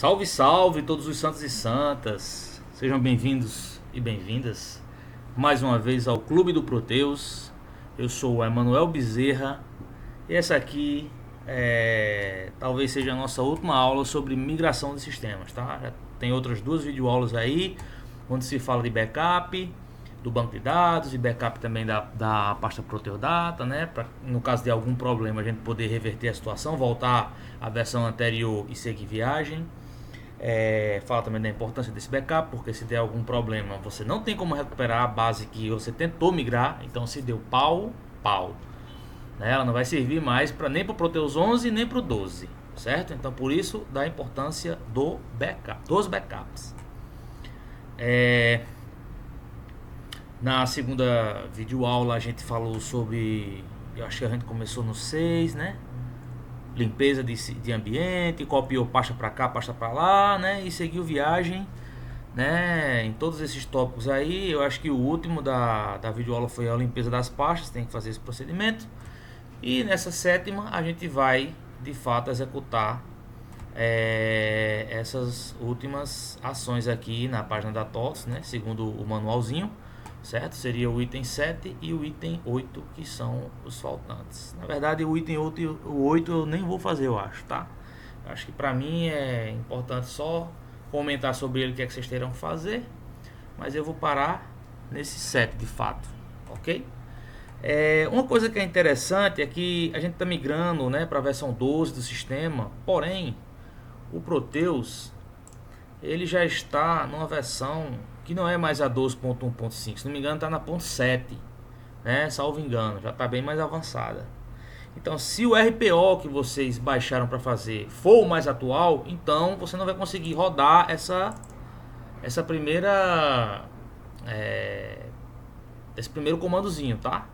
Salve, salve todos os santos e santas. Sejam bem-vindos e bem-vindas mais uma vez ao Clube do Proteus. Eu sou o Emanuel Bezerra e essa aqui talvez seja a nossa última aula sobre migração de sistemas, tá? Já tem outras duas videoaulas aí onde se fala de backup do banco de dados e backup também da pasta Proteodata, né? Pra, no caso de algum problema, a gente poder reverter a situação, voltar à versão anterior e seguir viagem. Fala também da importância desse backup, porque se der algum problema, você não tem como recuperar a base que você tentou migrar. Então, se deu pau, né? Ela não vai servir mais nem para o Proteus 11 nem para o 12, certo? Então, por isso, da importância do backup, dos backups. Na segunda videoaula a gente falou sobre, eu acho que a gente começou no 6, né? Limpeza de ambiente, copiou pasta para cá, pasta para lá, né? E seguiu viagem, né? Em todos esses tópicos aí. Eu acho que o último da videoaula foi a limpeza das pastas, tem que fazer esse procedimento. E nessa sétima a gente vai de fato executar essas últimas ações aqui na página da TOTS, né? Segundo o manualzinho, certo? Seria o item 7 e o item 8 que são os faltantes. Na verdade, o item 8 e o 8 eu nem vou fazer, eu acho, tá? Acho que pra mim é importante só comentar sobre ele, o que é que vocês terão que fazer, mas eu vou parar nesse 7 de fato, ok? Uma coisa que é interessante é que a gente está migrando, né, para a versão 12 do sistema, porém o Proteus ele já está numa versão que não é mais a 12.1.5, se não me engano está na ponto 7, né? Salvo engano, já está bem mais avançada. Então, se o RPO que vocês baixaram para fazer for o mais atual, então você não vai conseguir rodar essa primeira esse primeiro comandozinho, tá?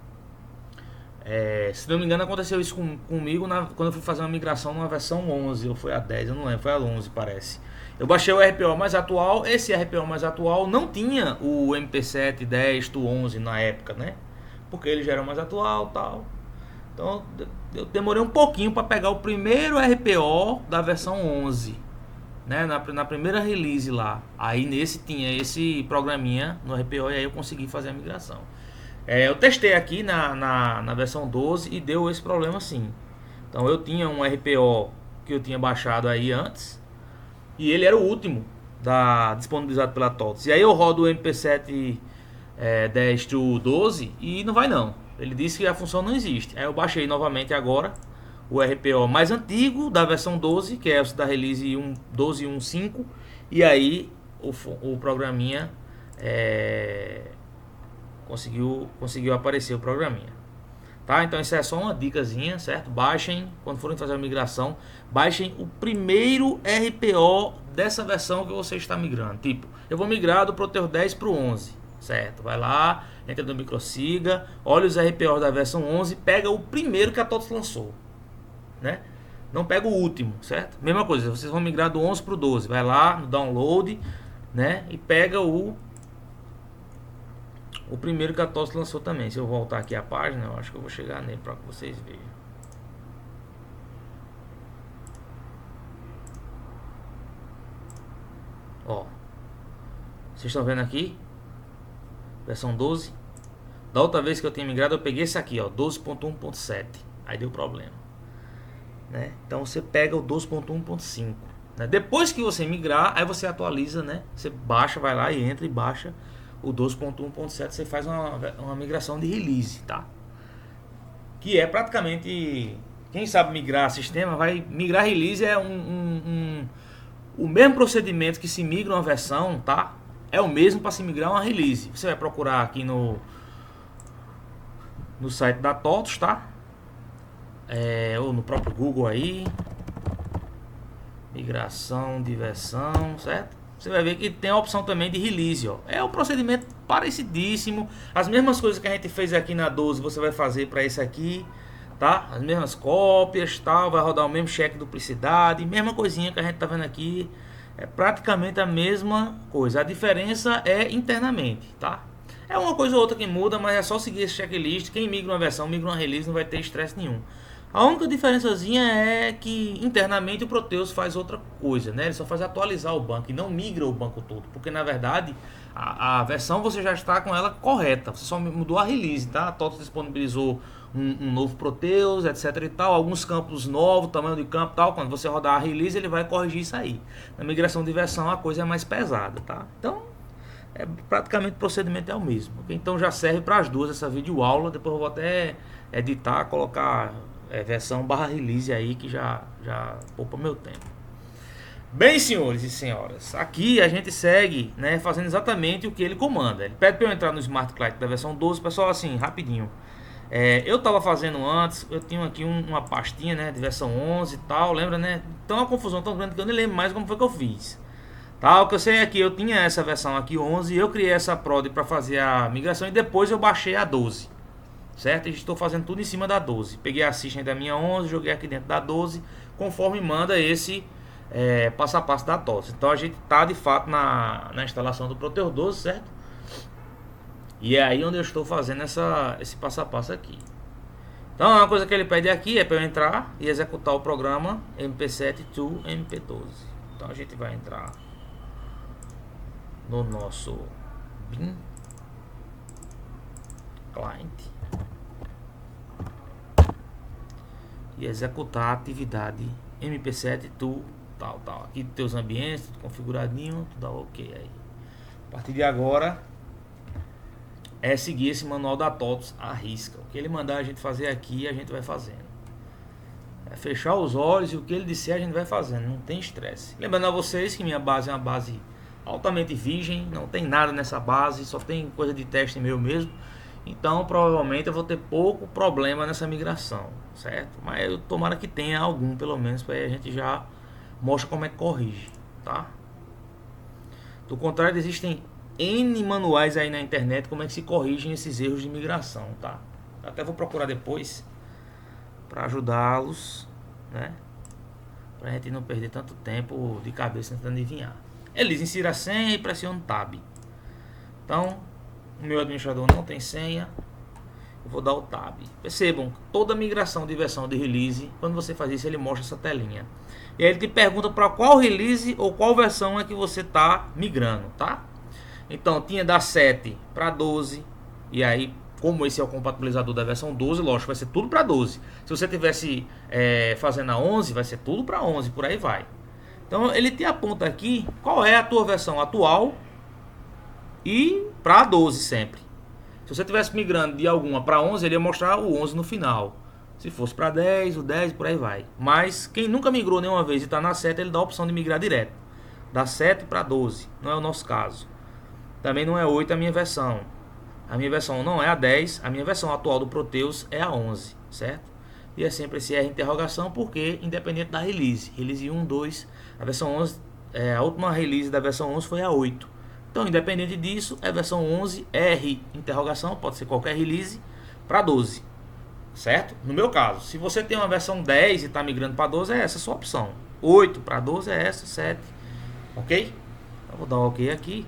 Se não me engano aconteceu isso comigo quando eu fui fazer uma migração numa versão 11, ou foi a 10, eu não lembro, foi a 11 parece. Eu baixei o RPO mais atual, esse RPO mais atual não tinha o MP7, 10, 11 na época, né? Porque ele já era mais atual, tal. Então eu demorei um pouquinho para pegar o primeiro RPO da versão 11, né? Na primeira release lá. Aí nesse tinha esse programinha no RPO e aí eu consegui fazer a migração. Eu testei aqui na versão 12 e deu esse problema sim. Então eu tinha um RPO que eu tinha baixado aí antes e ele era o último disponibilizado pela TOTS. E aí eu rodo o MP7 10 to 12 e não vai não. Ele disse que a função não existe. Aí eu baixei novamente agora o RPO mais antigo da versão 12, que é da release 12.1.5, e aí o programinha conseguiu aparecer o programinha, tá? Então isso é só uma dicasinha, certo? Baixem, quando forem fazer a migração, baixem o primeiro RPO dessa versão que você está migrando. Tipo, eu vou migrar do Proteus 10 para o 11, certo? Vai lá, entra no microsiga, olha os RPOs da versão 11, pega o primeiro que a TOTS lançou, né? Não pega o último, certo? Mesma coisa, vocês vão migrar do 11 para o 12, vai lá no download, né? E pega o primeiro que a TOTS lançou também. Se eu voltar aqui a página, eu acho que eu vou chegar nele para que vocês vejam. Ó, vocês estão vendo aqui? Versão 12. Da outra vez que eu tinha migrado, eu peguei esse aqui, ó, 12.1.7. Aí deu problema, né? Então você pega o 12.1.5, né? Depois que você migrar, aí você atualiza, né? Você baixa, vai lá e entra e baixa o 12.1.7, você faz uma migração de release, tá? Que é praticamente, quem sabe migrar sistema, vai migrar release é o mesmo procedimento que se migra uma versão, tá? É o mesmo para se migrar uma release. Você vai procurar aqui no site da TOTS, tá? Ou no próprio Google aí, migração de versão, certo? Você vai ver que tem a opção também de release, ó. É um procedimento parecidíssimo. As mesmas coisas que a gente fez aqui na 12, você vai fazer para esse aqui, tá? As mesmas cópias, tal, vai rodar o mesmo cheque de duplicidade, mesma coisinha que a gente tá vendo aqui. É praticamente a mesma coisa. A diferença é internamente, tá? É uma coisa ou outra que muda, mas é só seguir esse checklist. Quem migra uma versão, migra uma release, não vai ter estresse nenhum. A única diferençazinha é que internamente o Proteus faz outra coisa, né? Ele só faz atualizar o banco e não migra o banco todo, porque na verdade a versão você já está com ela correta, você só mudou a release, tá? A TOTOS disponibilizou um novo Proteus, etc e tal, alguns campos novos, tamanho de campo e tal. Quando você rodar a release ele vai corrigir isso aí. Na migração de versão a coisa é mais pesada, tá? Então praticamente o procedimento é o mesmo. Então já serve para as duas essa videoaula. Depois eu vou até editar, colocar versão barra release aí, que já poupa meu tempo. Bem, senhores e senhoras, aqui a gente segue, né, fazendo exatamente o que ele comanda. Ele pede para eu entrar no Smart Client da versão 12. Pessoal, assim, rapidinho. Eu estava fazendo antes, eu tinha aqui uma pastinha, né, de versão 11 e tal, lembra, né? Então é uma confusão tão grande que eu nem lembro mais como foi que eu fiz. Tá, o que eu sei é que eu tinha essa versão aqui 11, eu criei essa prod para fazer a migração e depois eu baixei a 12, certo? E estou fazendo tudo em cima da 12. Peguei a system da minha 11, joguei aqui dentro da 12, conforme manda esse passo a passo da TOTOS. Então a gente tá de fato na instalação do Proteus 12, certo? E é aí onde eu estou fazendo esse passo a passo aqui. Então uma coisa que ele pede aqui é para eu entrar e executar o programa MP7 to MP12. Então a gente vai entrar no nosso bin client e executar a atividade MP7 to tal. Aqui teus ambientes, tudo configuradinho, tudo dá ok aí. A partir de agora é seguir esse manual da TOTOS à risca. O que ele mandar a gente fazer aqui, a gente vai fazendo. É fechar os olhos e o que ele disser a gente vai fazendo, não tem estresse. Lembrando a vocês que minha base é uma base altamente virgem, não tem nada nessa base, só tem coisa de teste meu mesmo. Então provavelmente eu vou ter pouco problema nessa migração, certo? Mas eu tomara que tenha algum, pelo menos, para a gente já mostra como é que corrige, tá? Do contrário, existem N manuais aí na internet como é que se corrigem esses erros de migração, tá? Até vou procurar depois para ajudá-los, né? Pra gente não perder tanto tempo de cabeça tentando adivinhar. Ele diz: insira a senha e pressione Tab. Então, o meu administrador não tem senha, eu vou dar o Tab. Percebam, toda migração de versão de release, quando você faz isso, ele mostra essa telinha. E aí ele te pergunta para qual release ou qual versão é que você está migrando, tá? Então, tinha da 7 para 12, e aí, como esse é o compatibilizador da versão 12, lógico, vai ser tudo para 12. Se você tivesse fazendo a 11, vai ser tudo para 11, por aí vai. Então ele te aponta aqui qual é a tua versão atual e para 12 sempre. Se você estivesse migrando de alguma para 11, ele ia mostrar o 11 no final. Se fosse para 10, o 10, por aí vai. Mas quem nunca migrou nenhuma vez e está na 7, ele dá a opção de migrar direto. Da 7 para 12, não é o nosso caso. Também não é 8 a minha versão. A minha versão não é a 10, a minha versão atual do Proteus é a 11, certo? E é sempre esse R interrogação, porque independente da release, release 1, 2, a versão 11, a última release da versão 11 foi a 8. Então, independente disso, é versão 11, R interrogação, pode ser qualquer release, para 12, certo? No meu caso, se você tem uma versão 10 e está migrando para 12, é essa a sua opção. 8 para 12 é essa, 7, ok? Eu vou dar um ok aqui.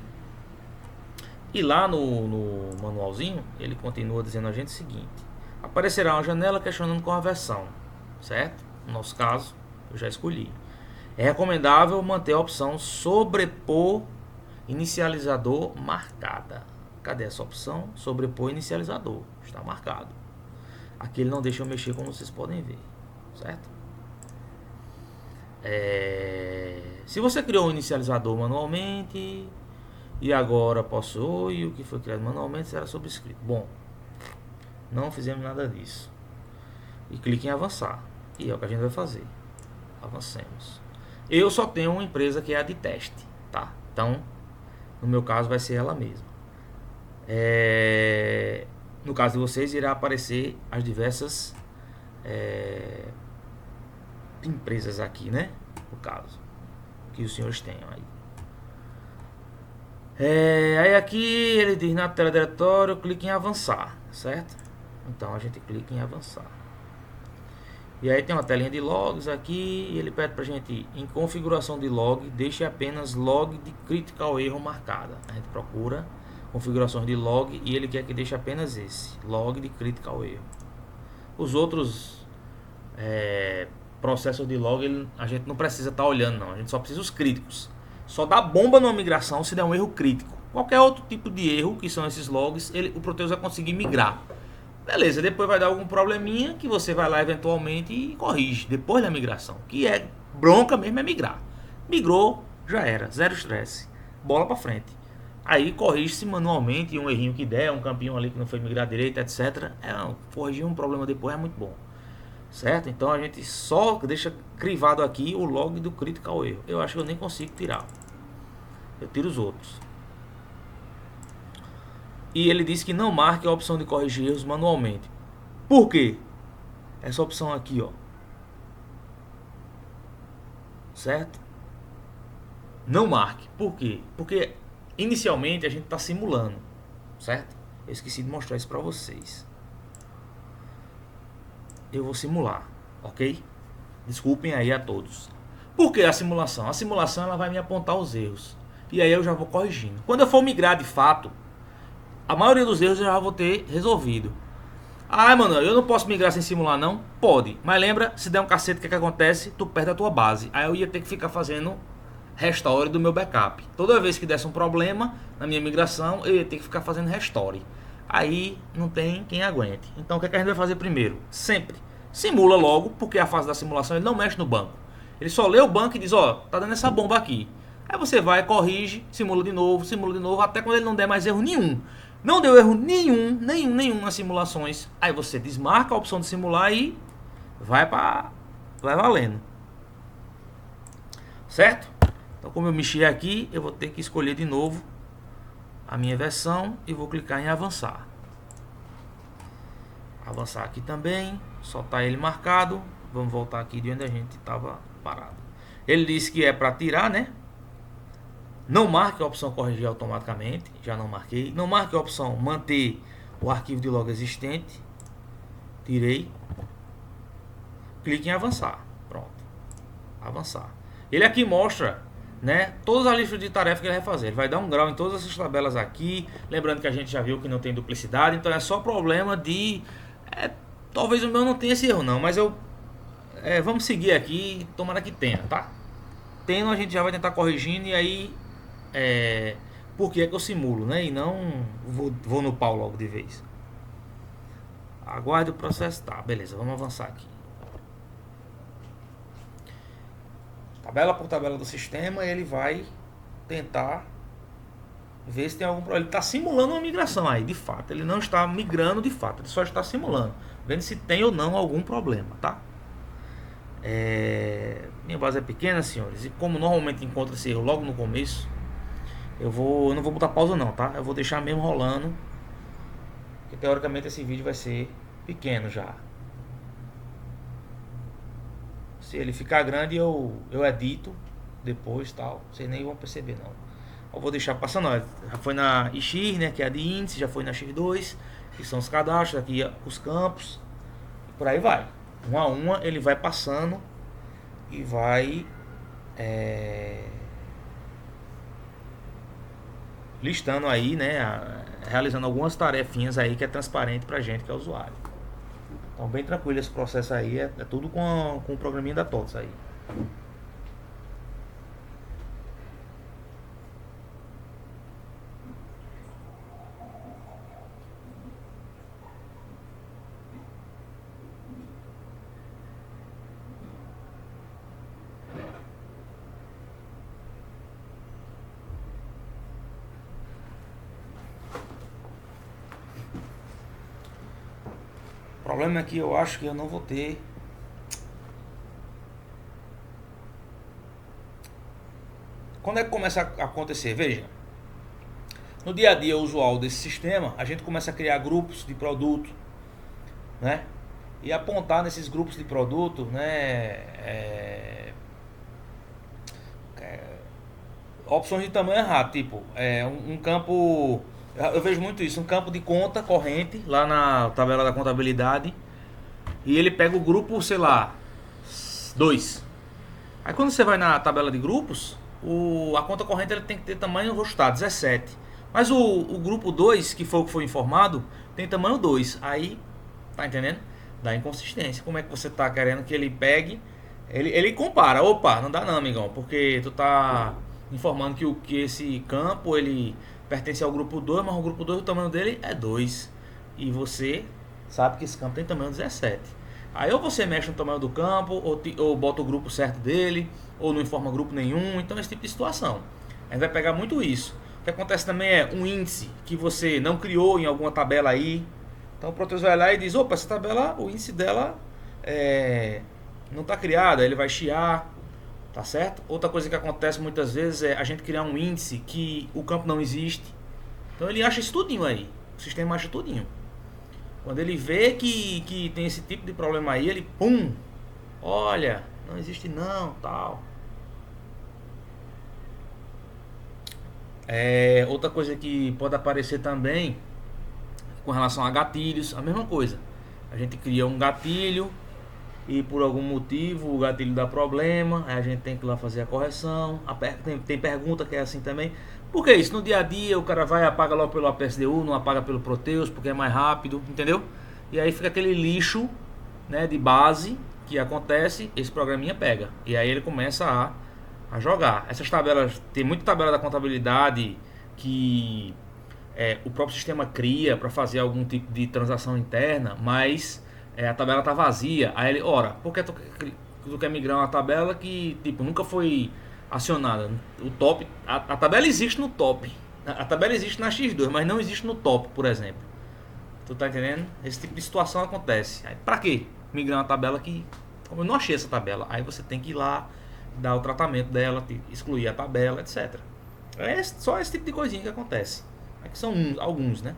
E lá no manualzinho, ele continua dizendo a gente o seguinte: aparecerá uma janela questionando qual a versão, certo? No nosso caso, eu já escolhi. É recomendável manter a opção sobrepor inicializador marcada. Cadê essa opção? Sobrepor inicializador. Está marcado. Aqui ele não deixa eu mexer, como vocês podem ver, certo? Se você criou um inicializador manualmente e agora passou e o que foi criado manualmente será sobrescrito. Bom, não fizemos nada disso. E clique em avançar. E é o que a gente vai fazer. Avancemos. Eu só tenho uma empresa que é a de teste, tá? Então, no meu caso vai ser ela mesma. No caso de vocês irá aparecer as diversas empresas aqui, né? No caso que os senhores tenham aí. Aí aqui ele diz na tela diretório, clique em avançar, certo? Então a gente clica em avançar. E aí tem uma telinha de logs aqui e ele pede pra gente, em configuração de log, deixe apenas log de critical erro marcada. A gente procura configurações de log e ele quer que deixe apenas esse, log de critical erro. Os outros processor de log, a gente não precisa estar olhando não, a gente só precisa os críticos. Só dá bomba numa migração se der um erro crítico. Qualquer outro tipo de erro, que são esses logs, o Proteus vai conseguir migrar. Beleza, depois vai dar algum probleminha que você vai lá eventualmente e corrige depois da migração. Que é bronca mesmo, é migrar. Migrou, já era, zero estresse. Bola pra frente. Aí corrige-se manualmente, um errinho que der, um campinho ali que não foi migrar direito, etc. Corrigir um problema depois é muito bom. Certo? Então a gente só deixa crivado aqui o log do critical erro. Eu acho que eu nem consigo tirar. Eu tiro os outros. E ele diz que não marque a opção de corrigir erros manualmente. Por quê? Essa opção aqui, ó. Certo? Não marque. Por quê? Porque inicialmente a gente está simulando. Certo? Eu esqueci de mostrar isso para vocês. Eu vou simular, ok? Desculpem aí a todos. Por que a simulação? A simulação ela vai me apontar os erros. E aí eu já vou corrigindo. Quando eu for migrar de fato, a maioria dos erros eu já vou ter resolvido. Ah, mano, eu não posso migrar sem simular não? Pode. Mas lembra, se der um cacete, o que acontece? Tu perde a tua base. Aí eu ia ter que ficar fazendo restore do meu backup. Toda vez que desse um problema na minha migração, eu ia ter que ficar fazendo restore. Aí não tem quem aguente. Então o que a gente vai fazer primeiro? Sempre simula logo, porque a fase da simulação ele não mexe no banco. Ele só lê o banco e diz, ó, tá dando essa bomba aqui. Aí você vai, corrige, simula de novo, até quando ele não der mais erro nenhum. Não deu erro nenhum nas simulações. Aí você desmarca a opção de simular e vai valendo. Certo? Então como eu mexi aqui, eu vou ter que escolher de novo a minha versão e vou clicar em avançar. Avançar aqui também, só tá ele marcado. Vamos voltar aqui de onde a gente estava parado. Ele disse que é para tirar, né? Não marque a opção corrigir automaticamente, já não marquei. Não marque a opção manter o arquivo de log existente. Tirei. Clique em avançar. Pronto. Avançar. Ele aqui mostra, né, todas as listas de tarefas que ele vai fazer. Ele vai dar um grau em todas essas tabelas aqui. Lembrando que a gente já viu que não tem duplicidade, então é só problema de... talvez o meu não tenha esse erro não, mas vamos seguir aqui, tomara que tenha, tá? Tendo, a gente já vai tentar corrigindo e aí... por que é que eu simulo, né? E não vou no pau logo de vez. Aguarde o processo. Tá, beleza, vamos avançar aqui. Tabela por tabela do sistema, ele vai tentar ver se tem algum problema. Ele está simulando uma migração aí, de fato. Ele não está migrando de fato, ele só está simulando, vendo se tem ou não algum problema, tá? Minha base é pequena, senhores, e como normalmente encontra esse erro logo no começo, eu não vou botar pausa não, tá? Eu vou deixar mesmo rolando, porque teoricamente esse vídeo vai ser pequeno já. Se ele ficar grande eu edito depois, tal, vocês nem vão perceber não. Eu vou deixar passando, já foi na IX, né, que é a de índice, já foi na X2, que são os cadastros, aqui os campos, e por aí vai. Uma a uma ele vai passando e vai listando aí, né, realizando algumas tarefinhas aí que é transparente pra gente que é usuário. Então bem tranquilo esse processo aí, é tudo com o programinha da TOTS aí. O problema é que eu acho que eu não vou ter. Quando é que começa a acontecer? Veja, no dia a dia usual desse sistema, a gente começa a criar grupos de produto, né? E apontar nesses grupos de produto, né? Opções de tamanho errado, tipo, um campo. Eu vejo muito isso, um campo de conta corrente lá na tabela da contabilidade e ele pega o grupo, sei lá, 2. Aí quando você vai na tabela de grupos, a conta corrente ele tem que ter tamanho ajustado, 17. Mas o grupo 2, que foi o que foi informado, tem tamanho 2. Aí, tá entendendo? dá inconsistência. Como é que você tá querendo que ele pegue? Ele compara, opa, não dá não, amigão, porque tu tá informando que esse campo ele pertence ao grupo 2, mas o grupo 2 o tamanho dele é 2. E você sabe que esse campo tem tamanho 17. Aí ou você mexe no tamanho do campo, ou bota o grupo certo dele, ou não informa grupo nenhum, então esse tipo de situação. A gente vai pegar muito isso. O que acontece também é um índice que você não criou em alguma tabela aí. Então o Proteus vai lá e diz, opa, essa tabela, o índice dela não está criado, aí ele vai chiar, tá certo? Outra coisa que acontece muitas vezes é a gente criar um índice que o campo não existe. Então ele acha isso tudinho aí, o sistema acha tudinho. Quando ele vê que tem esse tipo de problema aí, ele pum, olha, não existe não, tal. Outra coisa que pode aparecer também com relação a gatilhos, a mesma coisa. A gente cria um gatilho e por algum motivo o gatilho dá problema, aí a gente tem que ir lá fazer a correção. Tem pergunta que é assim também. Por que isso? No dia a dia o cara vai e apaga logo pelo APSDU, não apaga pelo Proteus porque é mais rápido, entendeu? E aí fica aquele lixo, né, de base que acontece, esse programinha pega. E aí ele começa a jogar. Essas tabelas, tem muita tabela da contabilidade que o próprio sistema cria para fazer algum tipo de transação interna, mas a tabela tá vazia. Aí ele, ora, por que tu quer migrar uma tabela que tipo nunca foi acionada? O top, a tabela existe no top, a tabela existe na X2, mas não existe no top, por exemplo. Tu tá entendendo? Esse tipo de situação acontece. Aí, pra que migrar uma tabela que, como eu não achei essa tabela, aí você tem que ir lá dar o tratamento dela, excluir a tabela, etc. É só esse tipo de coisinha que acontece. Aqui são alguns, né?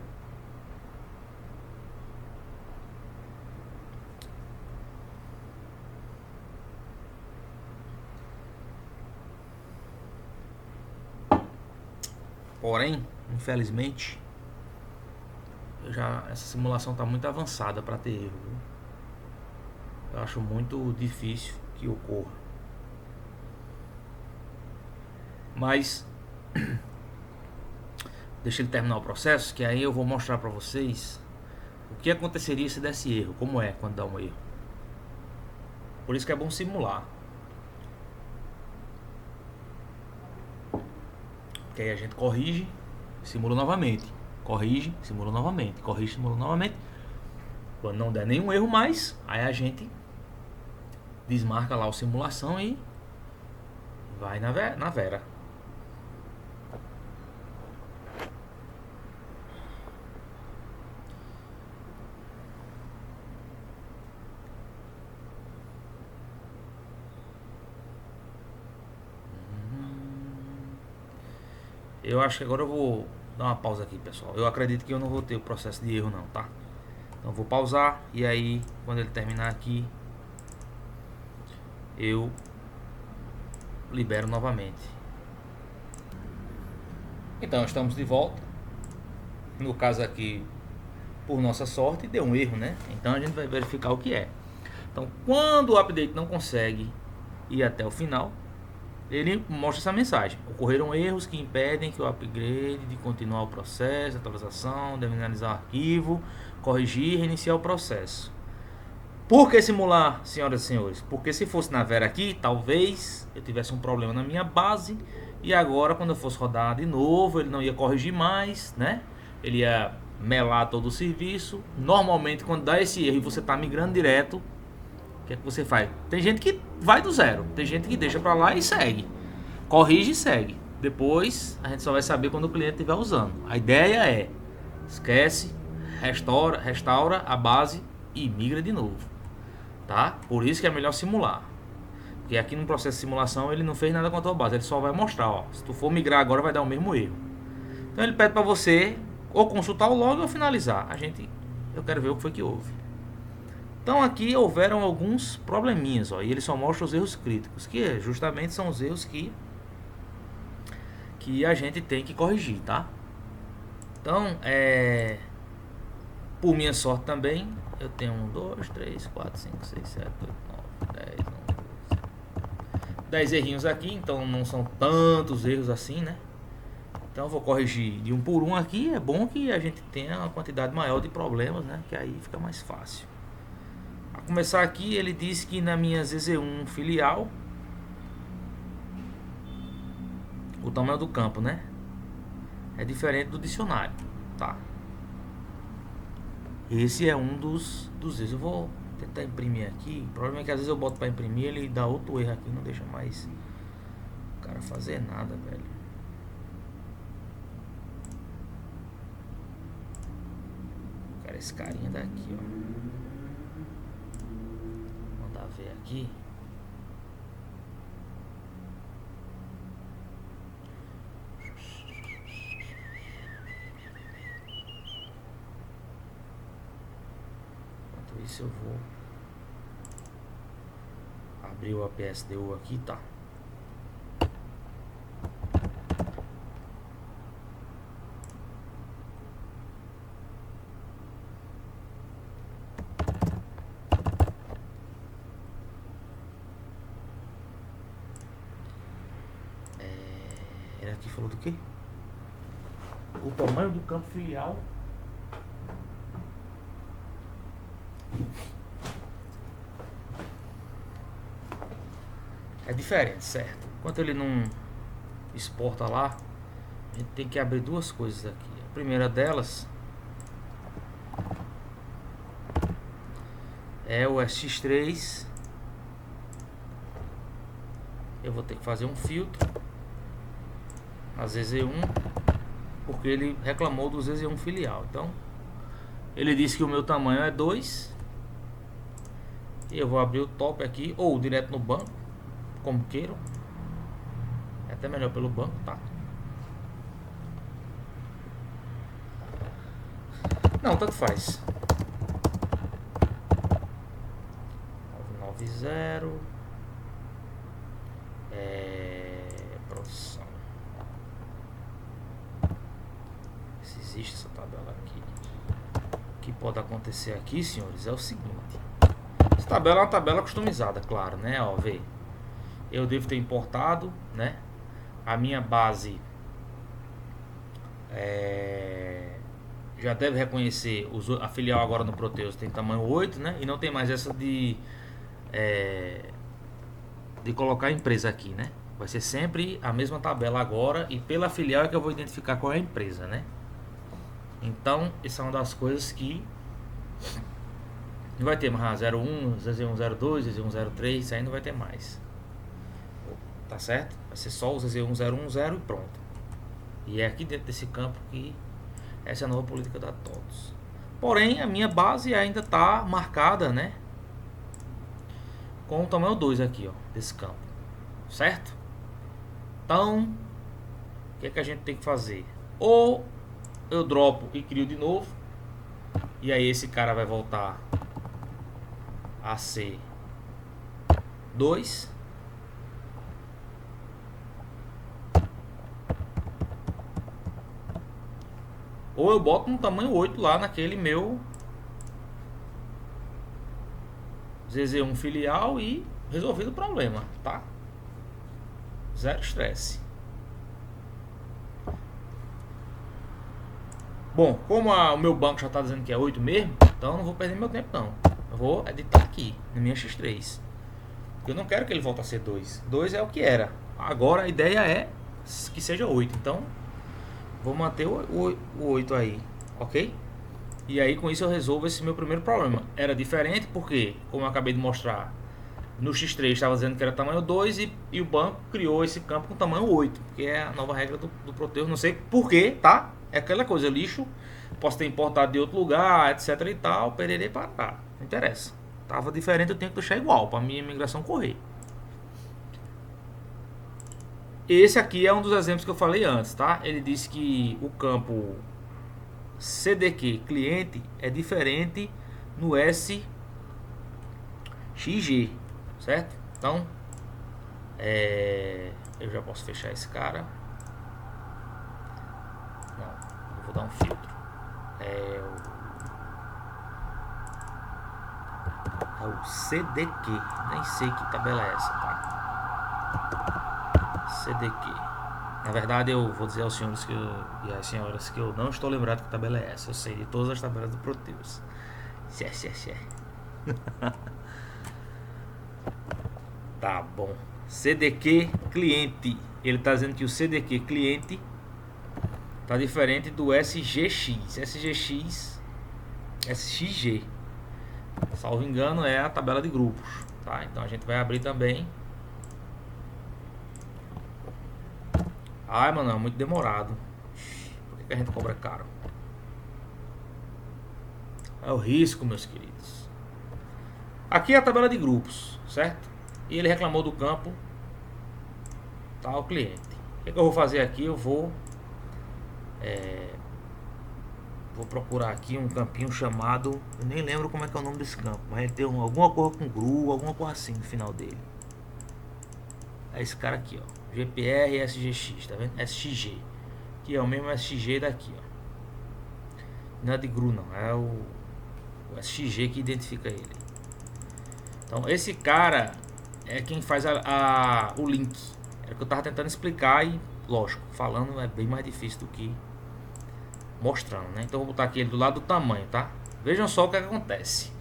Porém, infelizmente, essa simulação está muito avançada para ter erro. Viu? Eu acho muito difícil que ocorra. Mas deixa ele terminar o processo, que aí eu vou mostrar para vocês o que aconteceria se desse erro, como é quando dá um erro. Por isso que é bom simular. Que aí a gente corrige, simula novamente. Corrige, simula novamente. Corrige, simula novamente. Quando não der nenhum erro mais, aí a gente desmarca lá o simulação e vai na Vera. Eu acho que agora eu vou dar uma pausa aqui, pessoal. Eu acredito que eu não vou ter o processo de erro não, tá? Então eu vou pausar e aí quando ele terminar aqui eu libero novamente. Então estamos de volta. No caso aqui, por nossa sorte, deu um erro, né? Então a gente vai verificar o que é. Então quando o update não consegue ir até o final, ele mostra essa mensagem: ocorreram erros que impedem que o upgrade de continuar o processo, atualização, deve analisar o arquivo, corrigir e reiniciar o processo. Por que simular, senhoras e senhores? Porque se fosse na Vera aqui, talvez eu tivesse um problema na minha base e agora quando eu fosse rodar de novo, ele não ia corrigir mais, né? Ele ia melar todo o serviço. Normalmente quando dá esse erro e você está migrando direto, o que é que você faz? Tem gente que vai do zero, tem gente que deixa pra lá e segue, corrige e segue. Depois a gente só vai saber quando o cliente estiver usando. A ideia é esquece, restaura a base e migra de novo, tá? Por isso que é melhor simular, porque aqui no processo de simulação ele não fez nada com a tua base, ele só vai mostrar, ó, se tu for migrar agora vai dar o mesmo erro. Então ele pede para você ou consultar o log ou finalizar. Eu quero ver o que foi que houve. Então aqui houveram alguns probleminhas, ó, e ele só mostra os erros críticos, que justamente são os erros que a gente tem que corrigir, tá? Então, por minha sorte também, eu tenho 1, 2, 3, 4, 5, 6, 7, 8, 9, 10, 11, 10 errinhos aqui, então não são tantos erros assim, né? Então eu vou corrigir de um por um aqui, é bom que a gente tenha uma quantidade maior de problemas, né? Que aí fica mais fácil. Para começar aqui, ele diz que na minha ZZ1 filial, o tamanho do campo, né, é diferente do dicionário, tá? Esse é um dos erros. Eu vou tentar imprimir aqui. O problema é que às vezes eu boto para imprimir, ele dá outro erro aqui, não deixa mais o cara fazer nada, velho. Cara, esse carinha daqui, ó. Vou mandar ver aqui. Enquanto isso eu vou abrir o APSDU aqui, tá? Ele aqui falou do quê? O tamanho do campo filial é diferente, certo? Enquanto ele não exporta lá, a gente tem que abrir duas coisas aqui. A primeira delas é o SX3. Eu vou ter que fazer um filtro a ZZ1, porque ele reclamou do ZZ1 filial. Então ele disse que o meu tamanho é 2, e eu vou abrir o top aqui, ou direto no banco, como queiram. É até melhor pelo banco, tá? Não, tanto faz. 990 produção. Se existe essa tabela aqui. O que pode acontecer aqui, senhores, é o seguinte. Essa tabela é uma tabela customizada, claro, né? Ó, vê. Eu devo ter importado, né? A minha base já deve reconhecer a filial agora no Proteus tem tamanho 8, né? E não tem mais essa de colocar a empresa aqui, né? Vai ser sempre a mesma tabela agora, e pela filial é que eu vou identificar qual é a empresa, né? Então, essa é uma das coisas que não vai ter mais 01, ZZ102, ZZ103, isso aí não vai ter mais. Tá certo? Vai ser só o ZZ1010 e pronto. E é aqui dentro desse campo que essa é a nova política da TOTOS. Porém, a minha base ainda está marcada, né, com o tamanho 2 aqui, ó, desse campo. Certo? Então, o que é que a gente tem que fazer? Ou eu dropo e crio de novo, e aí esse cara vai voltar a ser 2. Ou eu boto um tamanho 8 lá naquele meu ZZ1 filial e resolvido o problema, tá? Zero estresse. Bom, como o meu banco já está dizendo que é 8 mesmo, então eu não vou perder meu tempo não. Eu vou editar aqui na minha X3. Eu não quero que ele volte a ser 2. 2 é o que era. Agora a ideia é que seja 8. Então vou manter o 8 aí, ok? E aí com isso eu resolvo esse meu primeiro problema. Era diferente porque, como eu acabei de mostrar, no X3 estava dizendo que era tamanho 2 e o banco criou esse campo com tamanho 8, que é a nova regra do Proteus. Não sei porquê, tá? É aquela coisa, lixo, posso ter importado de outro lugar, etc e tal, pererê pará, não interessa. Tava diferente, eu tenho que deixar igual para minha migração correr. Esse aqui é um dos exemplos que eu falei antes, tá? Ele disse que o campo CDQ cliente é diferente no SXG, certo? Então, eu já posso fechar esse cara. Não, eu vou dar um filtro. É o CDQ, nem sei que tabela é essa, tá? CDQ. Na verdade, eu vou dizer aos senhores e às senhoras que eu não estou lembrado que tabela é essa. Eu sei de todas as tabelas do Proteus. Tá bom. CDQ cliente. Ele está dizendo que o CDQ cliente tá diferente do SGX. SXG. Salvo engano, é a tabela de grupos. Tá? Então a gente vai abrir também. Ai, mano, é muito demorado. Por que a gente cobra caro? É o risco, meus queridos. Aqui é a tabela de grupos, certo? E ele reclamou do campo. Tá, o cliente. O que eu vou fazer aqui? Eu vou procurar aqui um campinho chamado... Eu nem lembro como é que é o nome desse campo. Mas ele tem alguma coisa com GRU, alguma coisa assim no final dele. É esse cara aqui, ó. GPR SGX, tá vendo? SXG. Que é o mesmo SXG daqui, ó. Não é de GRU não, é o SXG que identifica ele. Então esse cara é quem faz o link. É o que eu tava tentando explicar e, lógico, falando é bem mais difícil do que mostrando, né? Então eu vou botar aqui ele do lado do tamanho, tá? Vejam só o que acontece.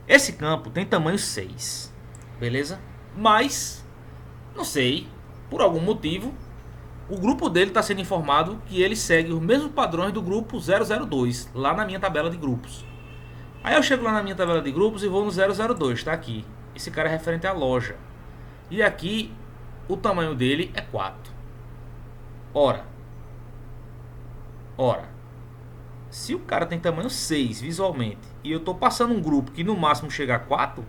Esse campo tem tamanho 6, beleza? Mas, não sei, por algum motivo, o grupo dele está sendo informado que ele segue os mesmos padrões do grupo 002, lá na minha tabela de grupos. Aí eu chego lá na minha tabela de grupos e vou no 002, tá aqui. Esse cara é referente à loja. E aqui, o tamanho dele é 4. Ora, se o cara tem tamanho 6 visualmente e eu tô passando um grupo que no máximo chega a 4,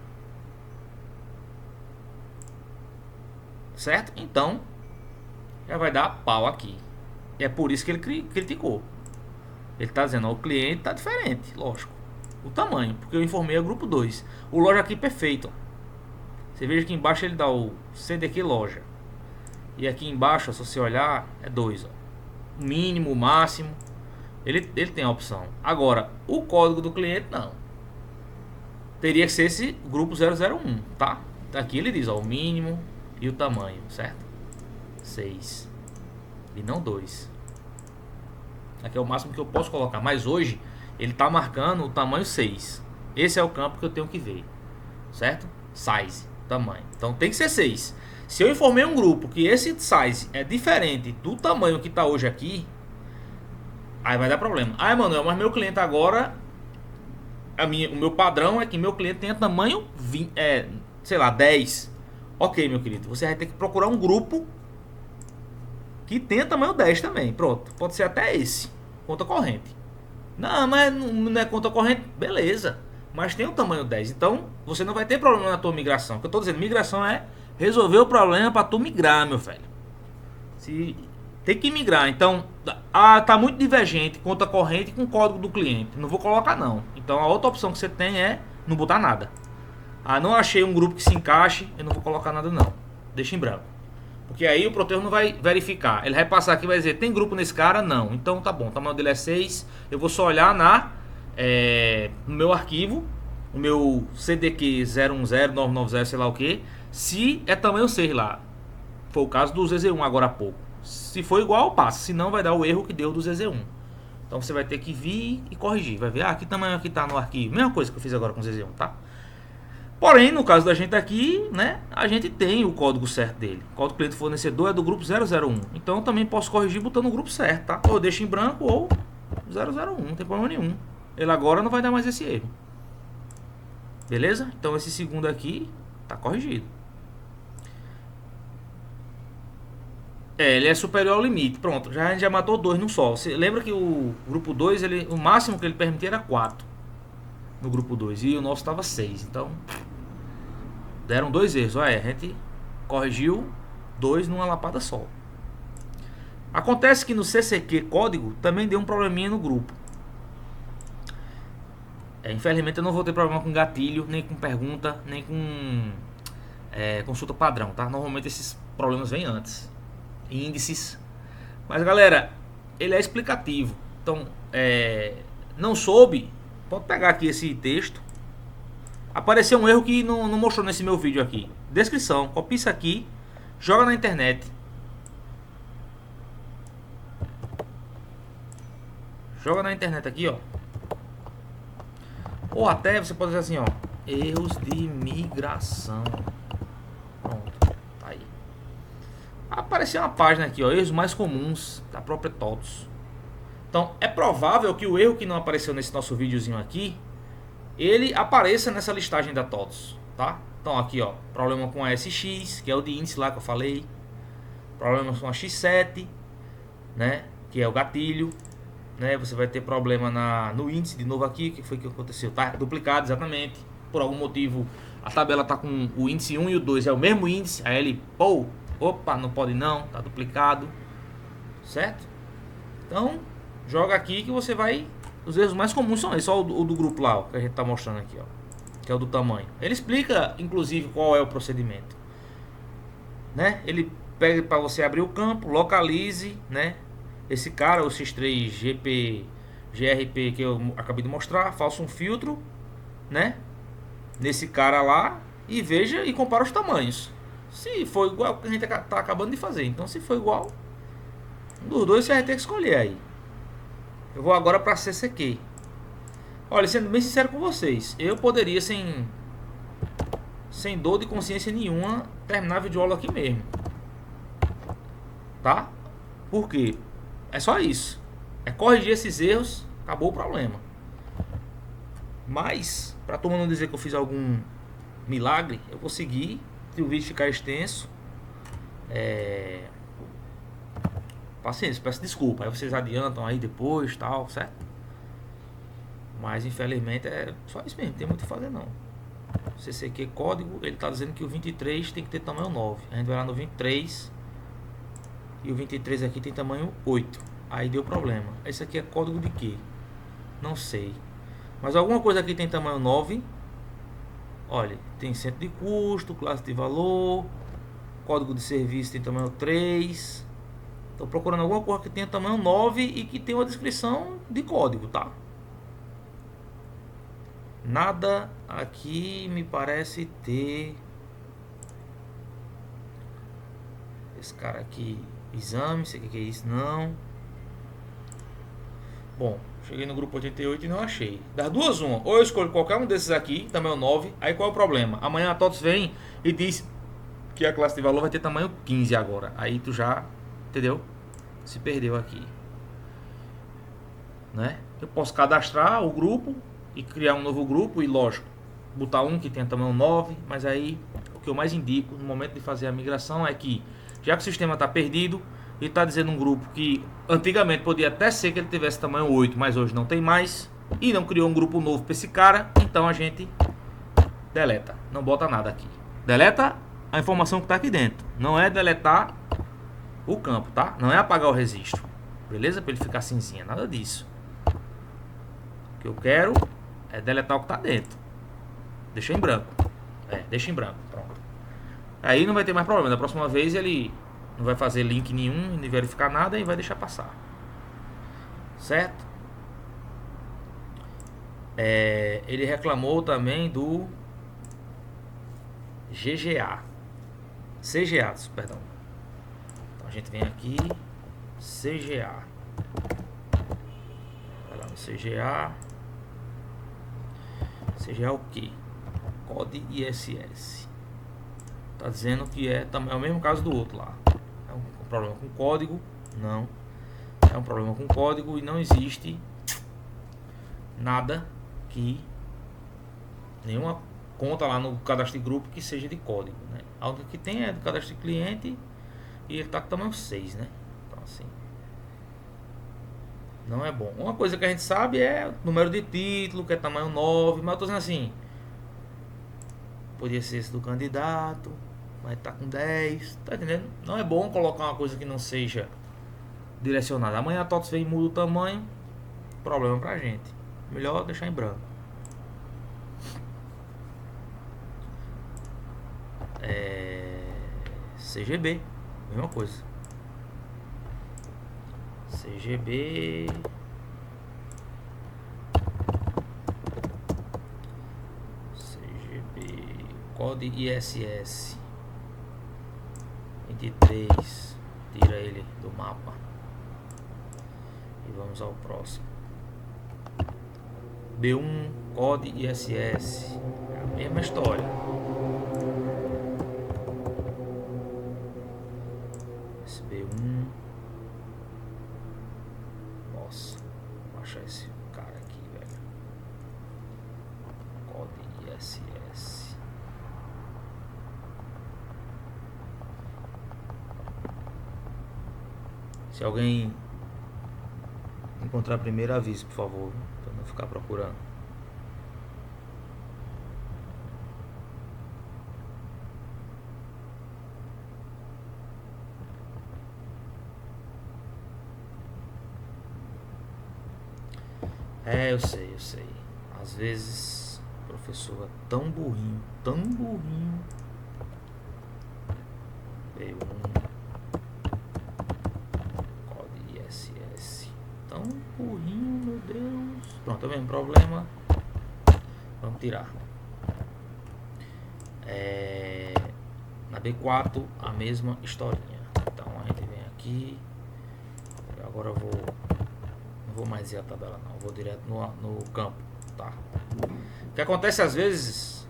certo? Então, já vai dar pau aqui. E é por isso que ele criticou. Ele tá dizendo, ó, o cliente tá diferente, lógico. O tamanho, porque eu informei o grupo 2. O loja aqui perfeito. Você veja que embaixo ele dá o CDQ loja. E aqui embaixo, se você olhar, é 2, ó. Mínimo, máximo. Ele tem a opção. Agora, o código do cliente não. Teria que ser esse grupo 001, tá? Aqui ele diz, ó, o mínimo e o tamanho, certo? 6 e não 2. Aqui é o máximo que eu posso colocar. Mas hoje ele está marcando o tamanho 6. Esse é o campo que eu tenho que ver, certo? Size, tamanho. Então tem que ser 6. Se eu informei um grupo que esse size é diferente do tamanho que está hoje aqui, aí vai dar problema. Ah, Emanuel, mas meu cliente agora, o meu padrão é que meu cliente tenha tamanho 20, sei lá, 10. Ok, meu querido, você vai ter que procurar um grupo que tenha tamanho 10 também. Pronto, pode ser até esse, conta corrente. Não, mas não é conta corrente, beleza. Mas tem o tamanho 10, então você não vai ter problema na tua migração. O que eu tô dizendo, migração é resolver o problema para tu migrar, meu velho. Se tem que migrar, então tá muito divergente conta corrente com código do cliente. Não vou colocar não. Então a outra opção que você tem é não botar nada. Ah, não achei um grupo que se encaixe, eu não vou colocar nada não. Deixa em branco. Porque aí o Proteus não vai verificar. Ele vai passar aqui e vai dizer, tem grupo nesse cara? Não. Então tá bom, o tamanho dele é 6. Eu vou só olhar no meu arquivo, o meu CDQ 010990, sei lá o que, se é tamanho 6 lá. Foi o caso do ZZ1 agora há pouco. Se for igual, passa. Se não, vai dar o erro que deu do ZZ1. Então você vai ter que vir e corrigir. Vai ver, que tamanho aqui tá no arquivo. Mesma coisa que eu fiz agora com o ZZ1, tá? Porém, no caso da gente aqui, né, a gente tem o código certo dele. O código cliente fornecedor é do grupo 001. Então eu também posso corrigir botando o grupo certo, tá? Ou eu deixo em branco ou 001, não tem problema nenhum. Ele agora não vai dar mais esse erro. Beleza? Então esse segundo aqui tá corrigido. Ele é superior ao limite. Pronto, a gente já matou 2 num só. Você lembra que o grupo 2, o máximo que ele permitia era 4 no grupo 2 e o nosso estava 6. Então deram 2 erros. Olha, a gente corrigiu 2 numa lapada só. Acontece que no CCQ código também deu um probleminha no grupo. Infelizmente eu não vou ter problema com gatilho, nem com pergunta, nem com consulta padrão, tá? Normalmente esses problemas vêm antes. Índices. Mas galera, ele é explicativo. Então, não soube, pode pegar aqui esse texto. Apareceu um erro que não mostrou nesse meu vídeo aqui. Descrição, copia isso aqui, joga na internet. Joga na internet aqui, ó. Ou até você pode dizer assim, ó, erros de migração. aparecer uma página aqui, ó, erros mais comuns da própria TOTOS. Então é provável que o erro que não apareceu nesse nosso videozinho aqui, ele apareça nessa listagem da TOTOS, tá? Então aqui, ó, problema com a SX, que é o de índice lá que eu falei. Problema com a X7, né, que é o gatilho, né? Você vai ter problema no índice de novo aqui, que foi que aconteceu? Tá duplicado exatamente. Por algum motivo a tabela tá com o índice 1 e o 2 é o mesmo índice, aí ele, pô, opa, não pode não, tá duplicado, certo? Então, joga aqui que você vai... Os erros mais comuns são esses, só o do grupo lá, ó, que a gente tá mostrando aqui, ó, que é o do tamanho. Ele explica, inclusive, qual é o procedimento, né? Ele pede para você abrir o campo, localize, né? Esse cara, o X3 GRP que eu acabei de mostrar, faça um filtro, né? Nesse cara lá e veja e compara os tamanhos. Se for igual ao que a gente tá acabando de fazer, então se for igual, um dos dois você vai ter que escolher aí. Eu vou agora para CCQ. Olha, sendo bem sincero com vocês, eu poderia sem dor de consciência nenhuma terminar a videoaula aqui mesmo, tá? Por quê? É só isso. É corrigir esses erros, acabou o problema. Mas, para todo mundo não dizer que eu fiz algum milagre, eu vou seguir. Se o vídeo ficar extenso, paciência, peço desculpa. Aí vocês adiantam aí depois, tal, certo? Mas infelizmente é só isso mesmo, não tem muito o que fazer não. CCQ código, ele está dizendo que o 23 tem que ter tamanho 9. A gente vai lá no 23 e o 23 aqui tem tamanho 8. Aí deu problema. Esse aqui é código de quê? Não sei. Mas alguma coisa aqui tem tamanho 9. Olha, tem centro de custo, classe de valor, código de serviço tem tamanho 3. Estou procurando alguma coisa que tenha tamanho 9 e que tenha uma descrição de código, tá? Nada aqui me parece ter. Esse cara aqui, exame, sei o que é isso, não. Bom, cheguei no grupo 88 e não achei. Das duas, uma. Ou eu escolho qualquer um desses aqui, tamanho 9. Aí qual é o problema? Amanhã a TOTOS vem e diz que a classe de valor vai ter tamanho 15 agora. Aí tu já, entendeu? Se perdeu aqui, né? Eu posso cadastrar o grupo e criar um novo grupo e, lógico, botar um que tenha tamanho 9. Mas aí o que eu mais indico no momento de fazer a migração é que, já que o sistema está perdido e está dizendo um grupo que antigamente podia até ser que ele tivesse tamanho 8, mas hoje não tem mais, e não criou um grupo novo para esse cara, então a gente deleta, não bota nada aqui. Deleta a informação que está aqui dentro, não é deletar o campo, tá? Não é apagar o registro, beleza? Para ele ficar cinzinha, nada disso. O que eu quero é deletar o que está dentro. Deixa em branco. Deixa em branco, pronto. Aí não vai ter mais problema. Da próxima vez ele não vai fazer link nenhum, nem verificar nada e vai deixar passar. Certo? Ele reclamou também do CGA, perdão. Então a gente vem aqui, CGA. Vai lá no CGA. CGA o que? Code ISS. Tá dizendo que é o mesmo caso do outro lá. É um problema com código? Não. É um problema com código e não existe nada que... nenhuma conta lá no cadastro de grupo que seja de código, né? A única que tem é do cadastro de cliente e ele tá com tamanho 6, né? Então assim, não é bom. Uma coisa que a gente sabe é o número de título, que é tamanho 9, mas eu tô dizendo assim, podia ser esse do candidato, mas tá com 10, tá entendendo? Não é bom colocar uma coisa que não seja direcionada. Amanhã a TOTOS vem e muda o tamanho, problema pra gente. Melhor deixar em branco. CGB, mesma coisa. CGB. Code ISS 23. Tira ele do mapa. E vamos ao próximo. B1 Code ISS. É a mesma história. SB1. Nossa, vou achar esse cara aqui, velho. Código ISS. Se alguém encontrar primeiro, avise, por favor, para não ficar procurando. Eu sei. Às vezes o professor é tão burrinho. B1 código ISS. Tão burrinho, meu Deus. Pronto, é o mesmo problema. Vamos tirar. Na B4 a mesma historinha. Então a gente vem aqui. Agora eu vou. Não vou mais ir a tabela não. Vou direto no campo. Tá. O que acontece às vezes,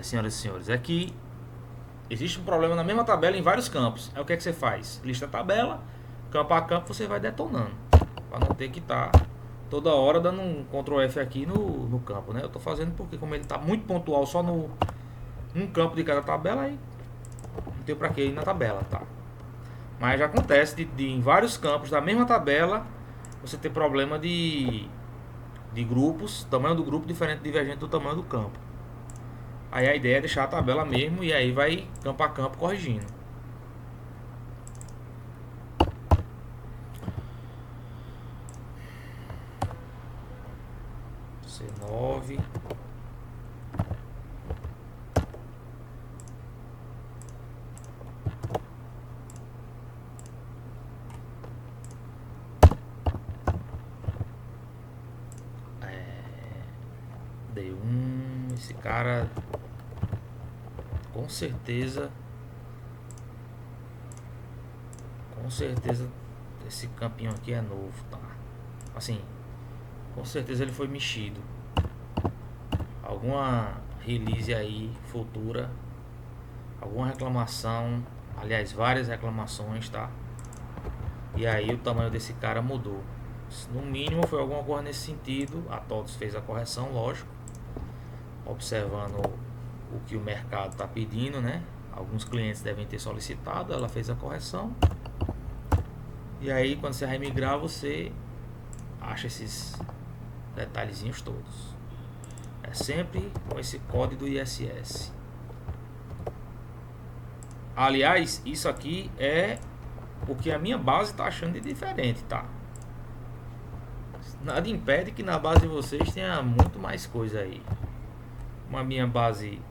senhoras e senhores, é que existe um problema na mesma tabela em vários campos. É o que é que você faz? Lista a tabela, campo a campo você vai detonando. Para não ter que estar toda hora dando um Ctrl F aqui no campo, né? Eu tô fazendo porque como ele tá muito pontual só no um campo de cada tabela, aí não tem pra que ir na tabela, tá? Mas já acontece de em vários campos da mesma tabela você ter problema de grupos, tamanho do grupo diferente, divergente do tamanho do campo. Aí a ideia é deixar a tabela mesmo e aí vai campo a campo corrigindo. C9. D1. Esse cara com certeza esse campinho aqui é novo, tá? Assim, com certeza ele foi mexido. Alguma release aí futura, alguma reclamação, aliás, várias reclamações, tá? E aí o tamanho desse cara mudou. No mínimo foi alguma coisa nesse sentido. A TOTOS fez a correção, lógico, observando o que o mercado está pedindo, né? Alguns clientes devem ter solicitado, ela fez a correção. E aí quando você vai migrar, você acha esses detalhezinhos todos. É sempre com esse código do ISS. Aliás, isso aqui é o que a minha base está achando de diferente, tá? Nada impede que na base de vocês tenha muito mais coisa aí. Como a minha base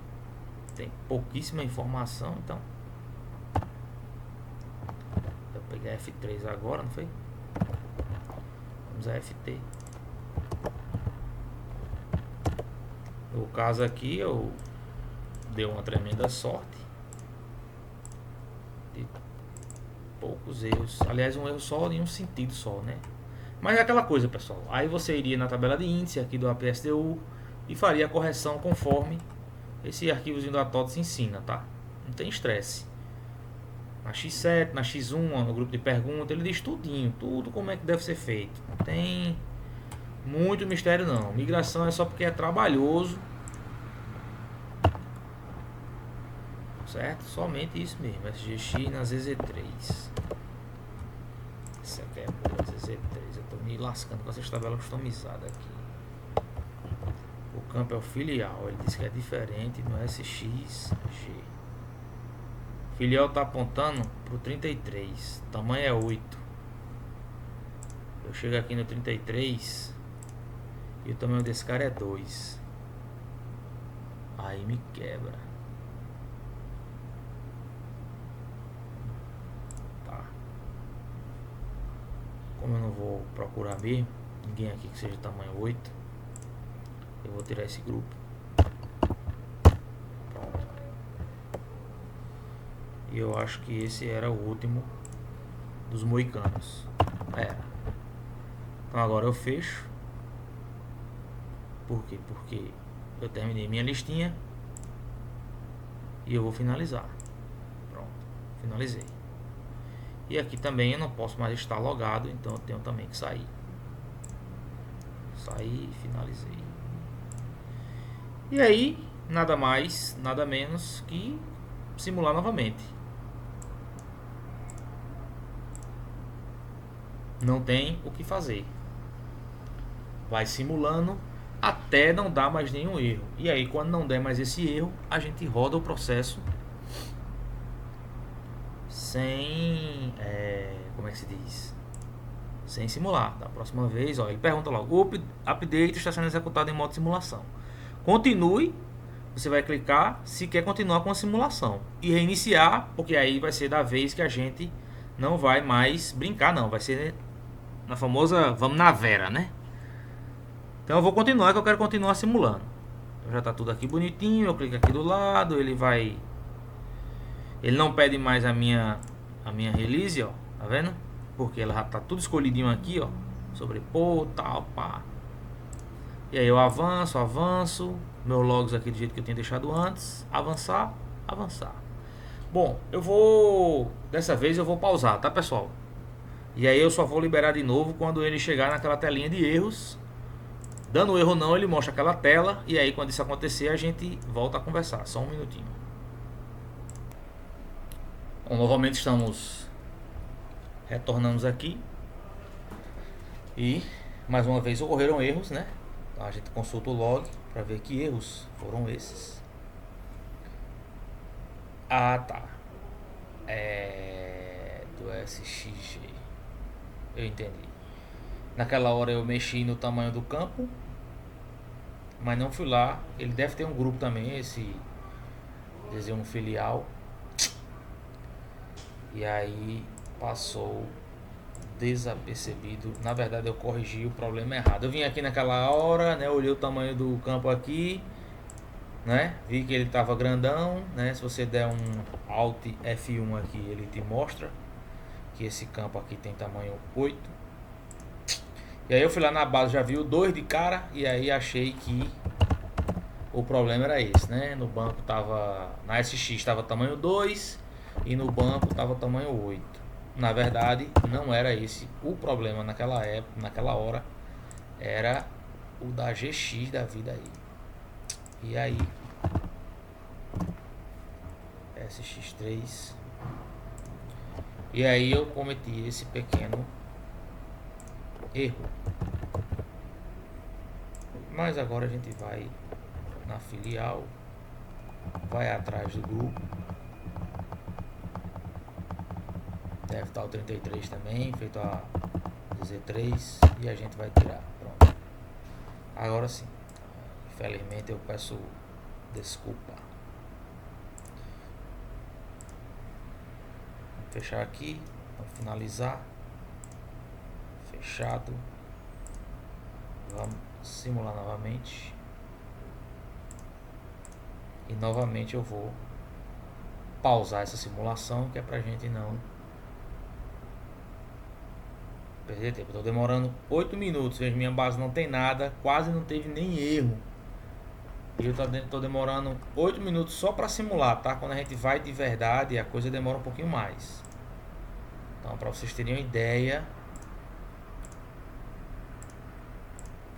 tem pouquíssima informação, então eu peguei a F3 agora, não foi? Vamos a FT. No caso aqui eu dei uma tremenda sorte de poucos erros, aliás um erro só em um sentido só, né? Mas é aquela coisa, pessoal, aí você iria na tabela de índice aqui do APSDU e faria a correção conforme esse arquivozinho da TOTOS ensina, tá? Não tem estresse. Na X7, na X1, no grupo de perguntas, ele diz tudinho, tudo como é que deve ser feito. Não tem muito mistério não. Migração é só porque é trabalhoso, certo? Somente isso mesmo. SGX na ZZ3. Essa aqui é boa, ZZ3. Eu tô me lascando com essas tabelas customizadas aqui. O campo é o filial, ele diz que é diferente no SXG. O filial tá apontando pro 33, o tamanho é 8. Eu chego aqui no 33 e o tamanho desse cara é 2. Aí me quebra. Tá. Como eu não vou procurar mesmo ninguém aqui que seja tamanho 8, eu vou tirar esse grupo. Pronto. E eu acho que esse era o último dos moicanos. Então agora eu fecho. Por quê? Porque eu terminei minha listinha e eu vou finalizar. Pronto, finalizei. E aqui também eu não posso mais estar logado, então eu tenho também que sair. Saí, finalizei. E aí, nada mais, nada menos que simular novamente. Não tem o que fazer. Vai simulando até não dar mais nenhum erro. E aí, quando não der mais esse erro, a gente roda o processo sem... como é que se diz? Sem simular. Da próxima vez, ó, ele pergunta logo: o update está sendo executado em modo simulação. Continue. Você vai clicar se quer continuar com a simulação e reiniciar, porque aí vai ser da vez que a gente não vai mais brincar, não. Vai ser na famosa vamos na vera, né? Então eu vou continuar, que eu quero continuar simulando. Já está tudo aqui bonitinho. Eu clico aqui do lado, ele vai... Ele não pede mais a minha release, ó. Tá vendo? Porque ela já tá tudo escolhidinho aqui, ó. Sobrepor, tal, pá. E aí eu avanço. Meu logs aqui do jeito que eu tinha deixado antes. Avançar, avançar. Bom, eu vou... Dessa vez eu vou pausar, tá, pessoal? E aí eu só vou liberar de novo quando ele chegar naquela telinha de erros. Dando erro não, ele mostra aquela tela. E aí quando isso acontecer, a gente volta a conversar. Só um minutinho. Bom, novamente estamos... Retornamos aqui. E mais uma vez ocorreram erros, né? Então a gente consulta o log para ver que erros foram esses. Ah, tá. Do SXG. Eu entendi. Naquela hora eu mexi no tamanho do campo, mas não fui lá. Ele deve ter um grupo também, esse desenho filial. E aí passou desapercebido. Na verdade eu corrigi o problema errado. Eu vim aqui naquela hora, né? Olhei o tamanho do campo aqui, né? Vi que ele estava grandão, né? Se você der um Alt F1 aqui, ele te mostra que esse campo aqui tem tamanho 8. E aí eu fui lá na base, já vi o 2 de cara, e aí achei que o problema era esse, né? No banco tava, na SX tava tamanho 2 e no banco tava tamanho 8. Na verdade, não era esse o problema naquela época, naquela hora, era o da GX da vida aí. E aí, SX3. E aí eu cometi esse pequeno erro. Mas agora a gente vai na filial, vai atrás do grupo. Deve estar o 33 também, feito a Z3, e a gente vai tirar. Pronto. Agora sim. Infelizmente eu peço desculpa. Vou fechar aqui, vou finalizar. Fechado. Vamos simular novamente. E novamente eu vou pausar essa simulação, que é pra gente não perder tempo. Estou demorando 8 minutos. Veja, minha base não tem nada, quase não teve nem erro. E eu tô demorando 8 minutos só para simular, tá? Quando a gente vai de verdade, a coisa demora um pouquinho mais. Então, para vocês terem uma ideia,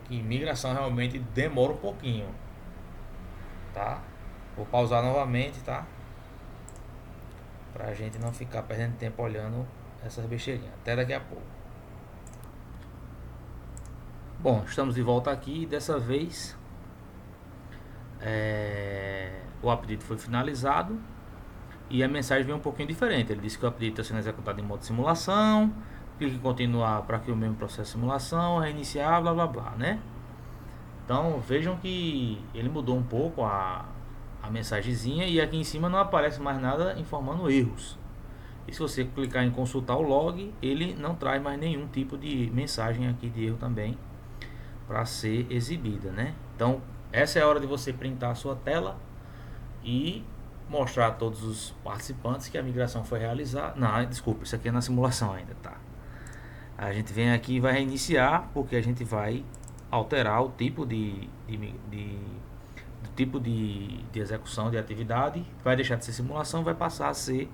que migração realmente demora um pouquinho, tá? Vou pausar novamente, tá? Pra gente não ficar perdendo tempo olhando essas besteirinhas. Até daqui a pouco. Bom, estamos de volta aqui. Dessa vez o update foi finalizado e a mensagem veio um pouquinho diferente. Ele disse que o update está sendo executado em modo simulação. Clique em continuar para que o mesmo processo de simulação, reiniciar, blá blá blá, né? Então vejam que ele mudou um pouco a mensagenzinha, e aqui em cima não aparece mais nada informando erros. E se você clicar em consultar o log, ele não traz mais nenhum tipo de mensagem aqui de erro também para ser exibida, né? Então essa é a hora de você printar a sua tela e mostrar a todos os participantes que a migração foi realizada. Não, desculpa, isso aqui é na simulação ainda, tá? A gente vem aqui e vai reiniciar, porque a gente vai alterar o tipo de execução de atividade. Vai deixar de ser simulação, vai passar a ser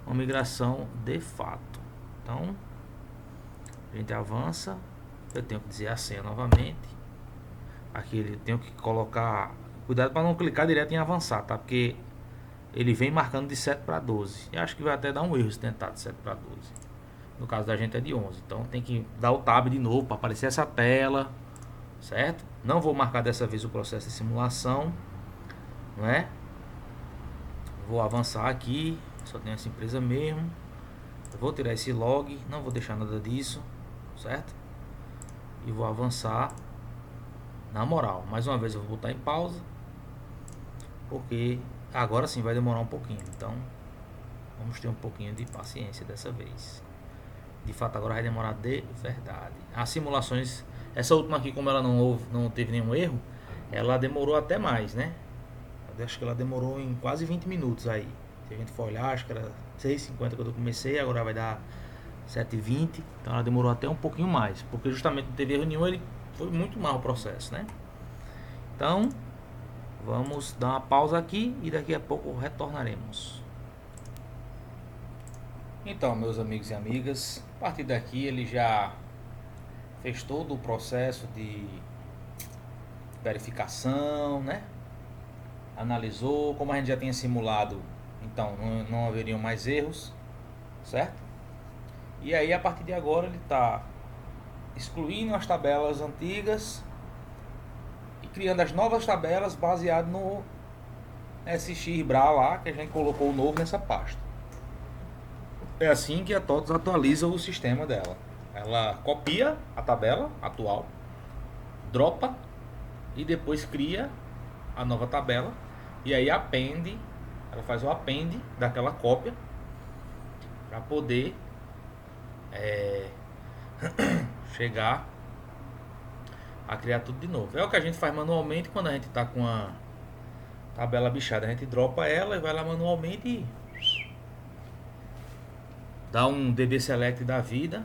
uma migração de fato. Então a gente avança. Eu tenho que dizer a senha novamente. Aqui eu tenho que colocar, cuidado para não clicar direto em avançar, tá? Porque ele vem marcando de 7 para 12. E acho que vai até dar um erro se tentar de 7 para 12. No caso da gente é de 11. Então tem que dar o tab de novo para aparecer essa tela, certo? Não vou marcar dessa vez o processo de simulação, não é? Vou avançar aqui, só tem essa empresa mesmo. Eu vou tirar esse log, não vou deixar nada disso, certo? E vou avançar na moral. Mais uma vez eu vou botar em pausa, porque agora sim vai demorar um pouquinho. Então vamos ter um pouquinho de paciência dessa vez. De fato agora vai demorar de verdade. As simulações, essa última aqui, como ela não teve nenhum erro, ela demorou até mais, né? Eu acho que ela demorou em quase 20 minutos aí. Se a gente for olhar, acho que era 6h50 quando eu comecei, agora vai dar 7h20. Então ela demorou até um pouquinho mais, porque justamente não teve erro nenhum, ele foi muito mal o processo, né? Então vamos dar uma pausa aqui e daqui a pouco retornaremos. Então, meus amigos e amigas, a partir daqui ele já fez todo o processo de verificação, né? Analisou, como a gente já tinha simulado, então não haveriam mais erros, certo? E aí a partir de agora ele está excluindo as tabelas antigas e criando as novas tabelas baseado no SX-BRA lá, que a gente colocou o novo nessa pasta. É assim que a TOTOS atualiza o sistema dela. Ela copia a tabela atual, dropa e depois cria a nova tabela e aí appende, ela faz o append daquela cópia para poder chegar a criar tudo de novo. É o que a gente faz manualmente quando a gente está com a tabela bichada. A gente dropa ela e vai lá manualmente e dá um DB select da vida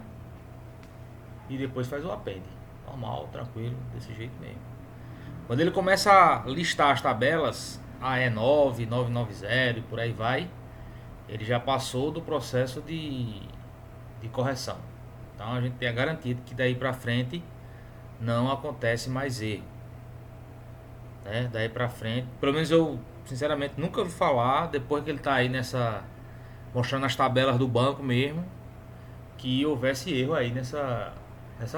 e depois faz o append. Normal, tranquilo, desse jeito mesmo. Quando ele começa a listar as tabelas, AE9, 990 e por aí vai, ele já passou do processo de correção. Então a gente tem a garantia de que daí pra frente não acontece mais erro, né? Daí pra frente, pelo menos eu sinceramente nunca ouvi falar, depois que ele tá aí mostrando as tabelas do banco mesmo, que houvesse erro aí nessa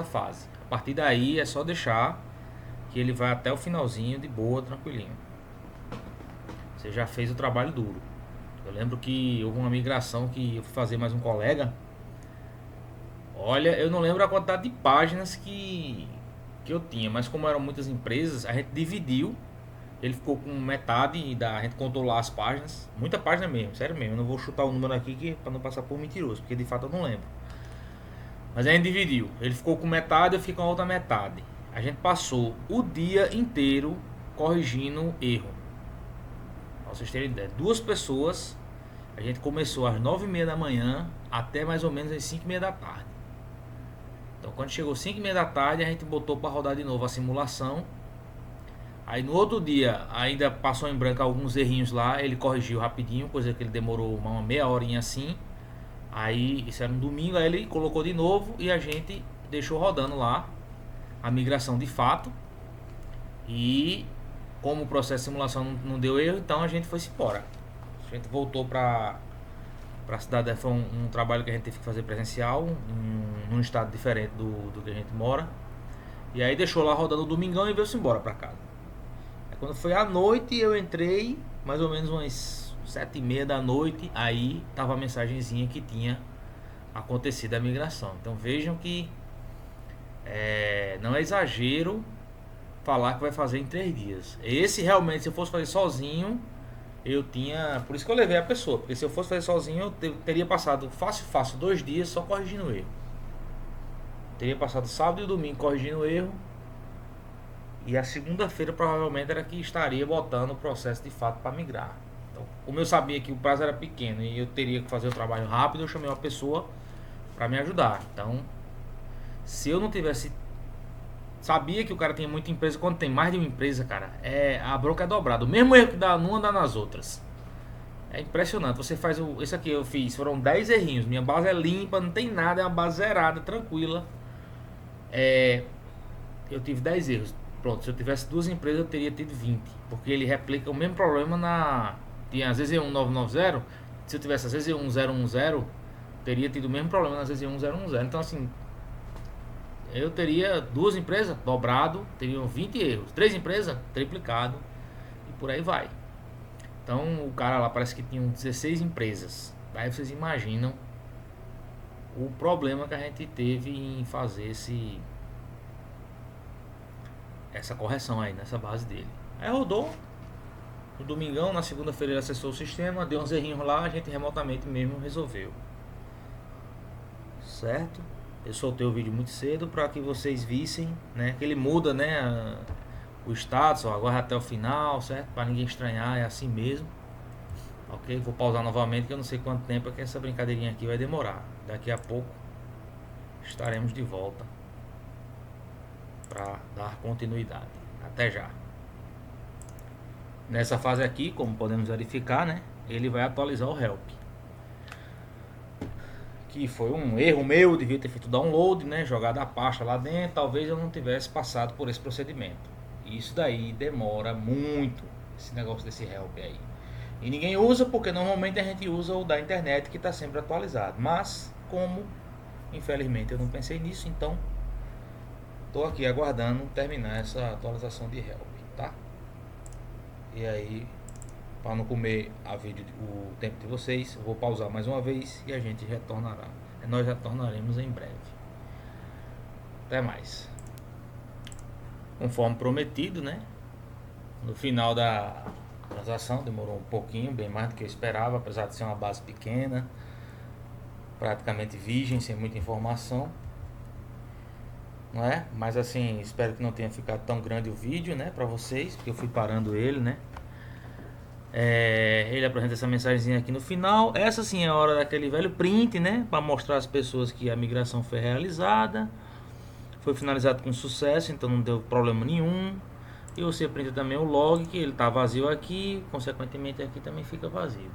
fase. A partir daí é só deixar que ele vai até o finalzinho de boa, tranquilinho. Você já fez o trabalho duro. Eu lembro que houve uma migração que eu fui fazer mais um colega. Olha, eu não lembro a quantidade de páginas que eu tinha, mas como eram muitas empresas, a gente dividiu. Ele ficou com metade a gente contou lá as páginas, muita página mesmo, sério mesmo. Eu não vou chutar o número aqui para não passar por mentiroso, porque de fato eu não lembro. Mas a gente dividiu. Ele ficou com metade, eu fico com a outra metade. A gente passou o dia inteiro corrigindo erro. Pra vocês terem ideia, 2 pessoas. A gente começou às 9h30 da manhã até mais ou menos às 5h30 da tarde. Então quando chegou 5h30 da tarde, a gente botou para rodar de novo a simulação. Aí no outro dia ainda passou em branco alguns errinhos lá, ele corrigiu rapidinho, coisa que ele demorou uma meia horinha assim. Aí isso era um domingo, aí ele colocou de novo e a gente deixou rodando lá a migração de fato. E como o processo de simulação não deu erro, então a gente foi-se embora. A gente voltou para a cidade, foi um trabalho que a gente teve que fazer presencial, num estado diferente do que a gente mora. E aí deixou lá rodando o domingão e veio-se embora para casa. Quando foi à noite eu entrei, mais ou menos umas 7h30 da noite, aí tava a mensagenzinha que tinha acontecido a migração. Então vejam que não é exagero falar que vai fazer em 3 dias. Esse realmente, se eu fosse fazer sozinho, eu tinha... Por isso que eu levei a pessoa, porque se eu fosse fazer sozinho, eu teria passado fácil 2 dias só corrigindo o erro. Teria passado sábado e domingo corrigindo o erro. E a segunda-feira provavelmente era que estaria botando o processo de fato para migrar. Então, como eu sabia que o prazo era pequeno e eu teria que fazer o trabalho rápido, eu chamei uma pessoa para me ajudar. Então, se eu não tivesse... Sabia que o cara tinha muita empresa. Quando tem mais de uma empresa, cara, a bronca é dobrada. O mesmo erro que dá numa, dá nas outras. É impressionante. Você faz esse aqui eu fiz, foram 10 errinhos. Minha base é limpa, não tem nada, é uma base zerada, tranquila. Eu tive 10 erros. Pronto, se eu tivesse duas empresas eu teria tido 20. Porque ele replica o mesmo problema na. Tinha a ZZ1990. Se eu tivesse a ZZ1010, teria tido o mesmo problema na ZZ1010. Então assim, eu teria duas empresas, dobrado, teriam 20 erros. Três empresas, triplicado. E por aí vai. Então o cara lá parece que tinha 16 empresas. Aí vocês imaginam o problema que a gente teve em fazer essa correção aí nessa base dele. Aí rodou. No domingão, na segunda-feira ele acessou o sistema, deu uns errinhos lá, a gente remotamente mesmo resolveu. Certo? Eu soltei o vídeo muito cedo para que vocês vissem, né? Que ele muda, né? O status, ó, agora até o final, certo? Para ninguém estranhar, é assim mesmo. Ok? Vou pausar novamente que eu não sei quanto tempo é que essa brincadeirinha aqui vai demorar. Daqui a pouco estaremos de volta para dar continuidade. Até já. Nessa fase aqui, como podemos verificar, né? Ele vai atualizar o help. Que foi um erro meu, devia ter feito download, né? Jogado a pasta lá dentro, talvez eu não tivesse passado por esse procedimento. Isso daí demora muito, esse negócio desse help aí. E ninguém usa porque normalmente a gente usa o da internet que está sempre atualizado. Mas como infelizmente eu não pensei nisso, então estou aqui aguardando terminar essa atualização de help, tá? E aí, para não comer o tempo de vocês, eu vou pausar mais uma vez e a gente retornará. Nós retornaremos em breve. Até mais. Conforme prometido, né? No final da transação, demorou um pouquinho, bem mais do que eu esperava, apesar de ser uma base pequena, praticamente virgem, sem muita informação, não é? Mas assim, espero que não tenha ficado tão grande o vídeo, né, para vocês, porque eu fui parando ele, né? Ele apresenta essa mensagenzinha aqui no final. Essa sim é a hora daquele velho print, né, para mostrar às pessoas que a migração foi realizada, foi finalizado com sucesso, então não deu problema nenhum. E você printa também o log, que ele está vazio aqui, consequentemente aqui também fica vazio,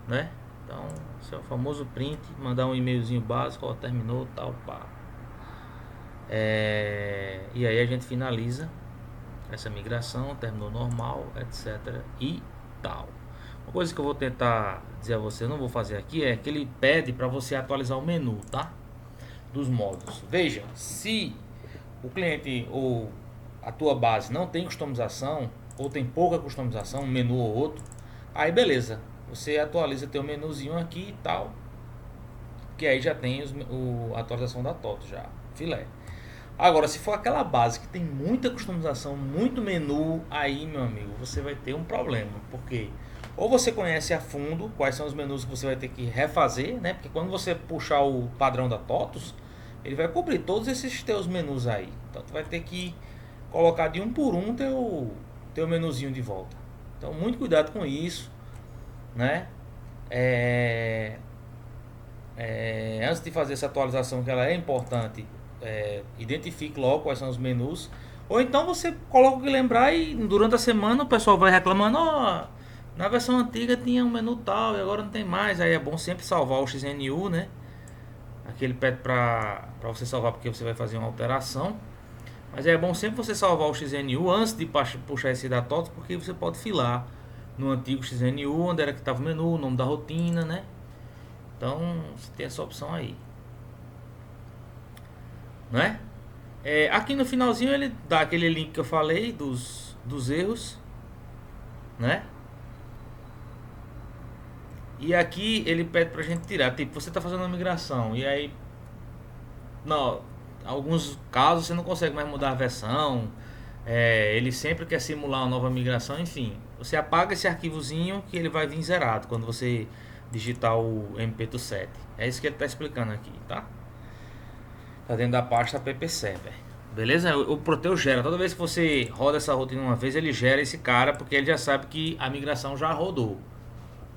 né? Então, esse é o famoso print, mandar um e-mailzinho básico, ó, terminou, tal, pá. E aí a gente finaliza essa migração, terminou normal, etc. e tal. Uma coisa que eu vou tentar dizer a você, não vou fazer aqui, é que ele pede para você atualizar o menu, tá? Dos módulos. Veja, se o cliente ou a tua base não tem customização, ou tem pouca customização, um menu ou outro, aí beleza, você atualiza teu menuzinho aqui e tal, que aí já tem a atualização da TOTO já, filé. Agora, se for aquela base que tem muita customização, muito menu, aí, meu amigo, você vai ter um problema, porque ou você conhece a fundo quais são os menus que você vai ter que refazer, né? Porque quando você puxar o padrão da TOTOS, ele vai cobrir todos esses teus menus aí. Então, tu vai ter que colocar de um por um teu menuzinho de volta. Então, muito cuidado com isso, né? Antes de fazer essa atualização, que ela é importante, identifique logo quais são os menus. Ou então você coloca o que lembrar e durante a semana o pessoal vai reclamando, ó, na versão antiga tinha um menu tal e agora não tem mais. Aí é bom sempre salvar o XNU, né? Aqui ele pede pra você salvar porque você vai fazer uma alteração. Mas é bom sempre você salvar o XNU antes de puxar esse da TOTOS, porque você pode filar no antigo XNU, onde era que estava o menu, o nome da rotina, né? Então você tem essa opção aí, né? Aqui no finalzinho ele dá aquele link que eu falei dos erros, né? E aqui ele pede pra gente tirar, tipo, você tá fazendo uma migração e aí não, alguns casos você não consegue mais mudar a versão, ele sempre quer simular uma nova migração, enfim, você apaga esse arquivozinho que ele vai vir zerado quando você digitar o MP7. É isso que ele tá explicando aqui, tá? Tá dentro da pasta ppserver. Beleza? O Proteus gera. Toda vez que você roda essa rotina uma vez, ele gera esse cara, porque ele já sabe que a migração já rodou,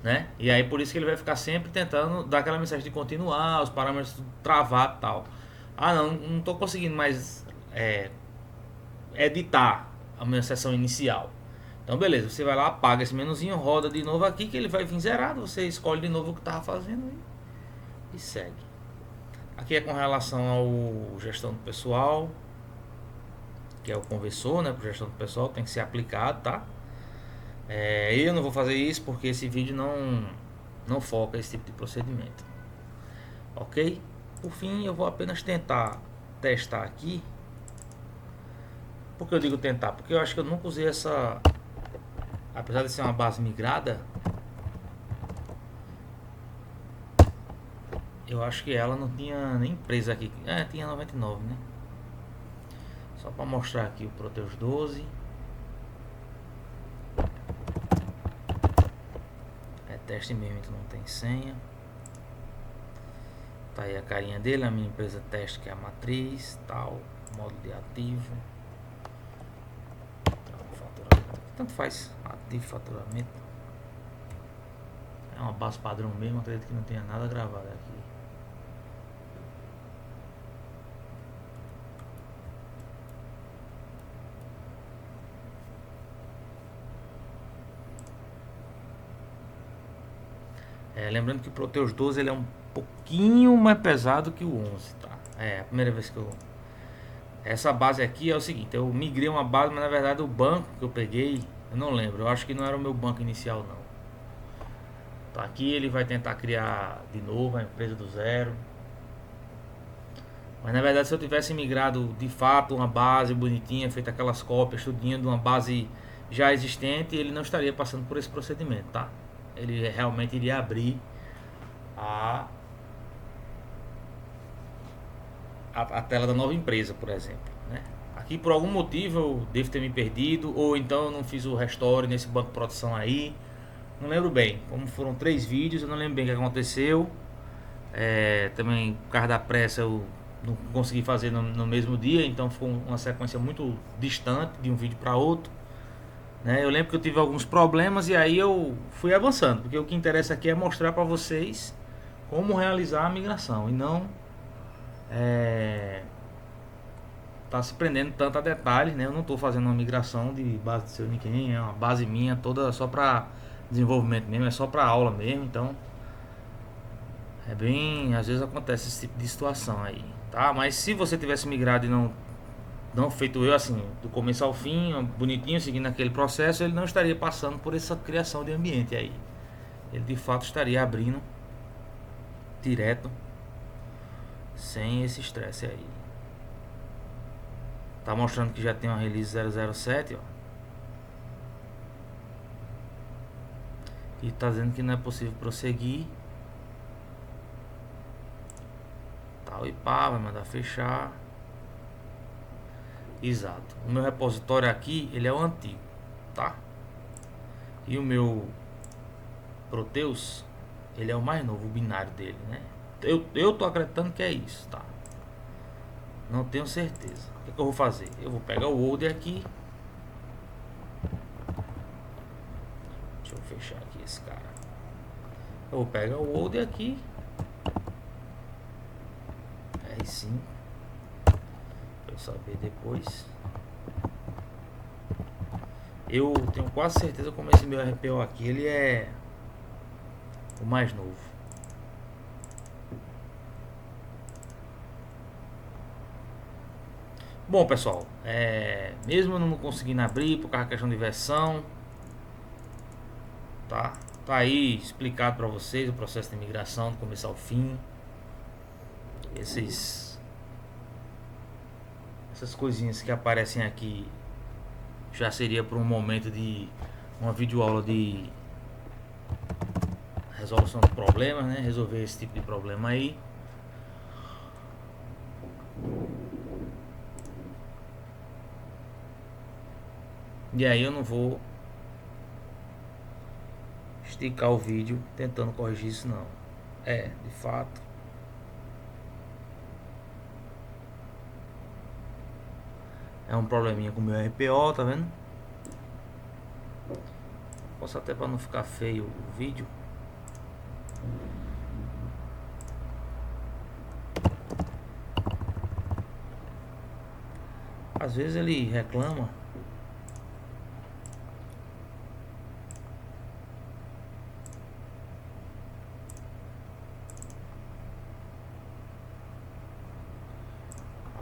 né? E aí por isso que ele vai ficar sempre tentando dar aquela mensagem de continuar, os parâmetros travar e tal. Ah, não tô conseguindo mais editar a minha sessão inicial. Então beleza, você vai lá, apaga esse menuzinho, roda de novo aqui que ele vai vir zerado, você escolhe de novo o que estava fazendo e segue. Aqui é com relação ao gestão do pessoal, que é o conversor, né? Para gestão do pessoal tem que ser aplicado, tá? Eu não vou fazer isso porque esse vídeo não foca esse tipo de procedimento, ok? Por fim, eu vou apenas tentar testar aqui. Por que eu digo tentar? Porque eu acho que eu nunca usei essa, apesar de ser uma base migrada, eu acho que ela não tinha nem presa aqui. Tinha 99, né? Só para mostrar aqui o Proteus 12. É teste mesmo, então não tem senha. Tá aí a carinha dele, a minha empresa teste, que é a matriz, tal, modo de ativo. Faturamento, tanto faz, ativo, faturamento. É uma base padrão mesmo, acredito que não tenha nada gravado aqui. Lembrando que o Proteus 12 ele é um pouquinho mais pesado que o 11, tá? É a primeira vez que eu... Essa base aqui é o seguinte, eu migrei uma base, mas na verdade o banco que eu peguei, eu não lembro, eu acho que não era o meu banco inicial não. Tá, aqui ele vai tentar criar de novo a empresa do zero. Mas na verdade se eu tivesse migrado de fato uma base bonitinha, feito aquelas cópias, tudinho de uma base já existente, ele não estaria passando por esse procedimento, tá? Ele realmente iria abrir a tela da nova empresa, por exemplo, né? Aqui por algum motivo eu devo ter me perdido, ou então eu não fiz o restore nesse banco de produção aí, não lembro bem. Como foram 3 vídeos, eu não lembro bem o que aconteceu. Também por causa da pressa eu não consegui fazer no mesmo dia, então ficou uma sequência muito distante de um vídeo para outro, né? Eu lembro que eu tive alguns problemas e aí eu fui avançando, porque o que interessa aqui é mostrar para vocês como realizar a migração e não tá se prendendo tanto a detalhes, né? Eu não estou fazendo uma migração de base de seu ninguém, é uma base minha toda só para desenvolvimento mesmo, é só para aula mesmo, então às vezes acontece esse tipo de situação aí, tá? Mas se você tivesse migrado e não feito eu assim, do começo ao fim, bonitinho, seguindo aquele processo, ele não estaria passando por essa criação de ambiente aí. Ele de fato estaria abrindo direto, sem esse estresse aí. Tá mostrando que já tem uma release 007, ó. E tá dizendo que não é possível prosseguir. Tal e pá, vai mandar fechar. Exato. O meu repositório aqui, ele é o antigo, tá? E o meu Proteus, ele é o mais novo, o binário dele, né? Eu tô acreditando que é isso, tá? Não tenho certeza. O que eu vou fazer? Eu vou pegar o old aqui. Deixa eu fechar aqui esse cara. Eu vou pegar o old aqui. R5. Pra eu saber depois. Eu tenho quase certeza como esse meu RPO aqui, ele é o mais novo. Bom, pessoal, mesmo não conseguindo abrir por causa da questão de versão, tá aí explicado para vocês o processo de migração do começo ao fim. Essas coisinhas que aparecem aqui já seria para um momento de uma videoaula de resolução de problemas, né? Resolver esse tipo de problema aí. E aí eu não vou esticar o vídeo tentando corrigir isso não. De fato é um probleminha com o meu RPO, tá vendo? Posso até, para não ficar feio o vídeo, às vezes ele reclama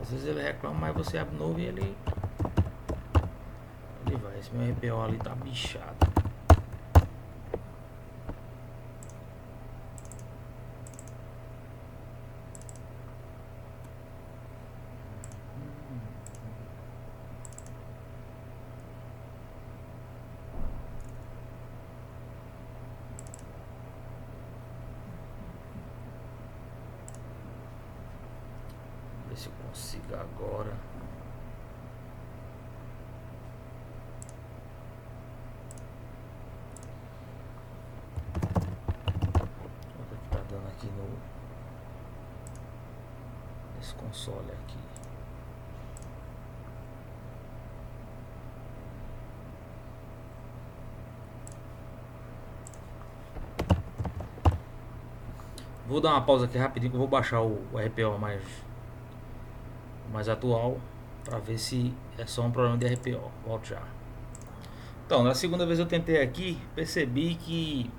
Às vezes ele reclama, mas você abre novo e ele vai. Esse meu RPO ali tá bichado. Ver se eu consigo agora. Olha o que tá dando aqui nesse console aqui. Vou dar uma pausa aqui rapidinho que eu vou baixar o RPO mais atual para ver se é só um problema de RPO. Volto já. Então, na segunda vez eu tentei aqui, percebi que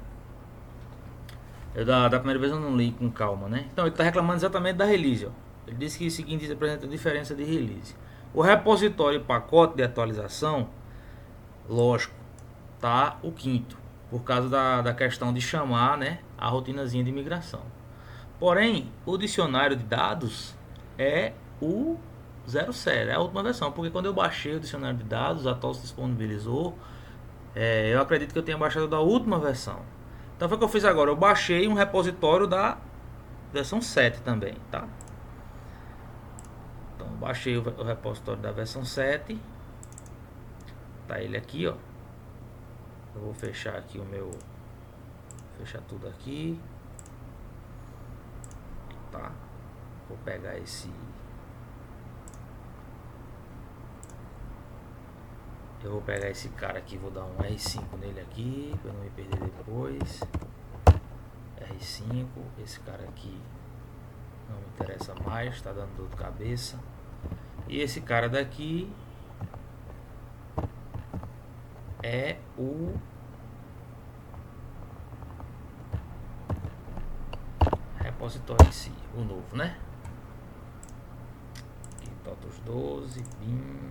da primeira vez eu não li com calma, né? Então ele está reclamando exatamente da release, ó. Ele disse que o seguinte apresenta diferença de release. O repositório pacote de atualização, lógico, tá o quinto, por causa da questão de chamar, né, a rotinazinha de migração. Porém, o dicionário de dados é o 07, é a última versão, porque quando eu baixei o dicionário de dados, a TOS disponibilizou, eu acredito que eu tenha baixado da última versão. Então foi o que eu fiz agora, eu baixei um repositório da versão 7 também, tá? Então baixei o repositório da versão 7, tá ele aqui, ó. Eu vou fechar aqui fechar tudo aqui, tá? Vou pegar eu vou pegar esse cara aqui, vou dar um R5 nele aqui, para não me perder depois. R5, esse cara aqui não me interessa mais, tá dando dor de cabeça. E esse cara daqui é o repositório em si, o novo, né? Aqui, TOTOS 12, BIM,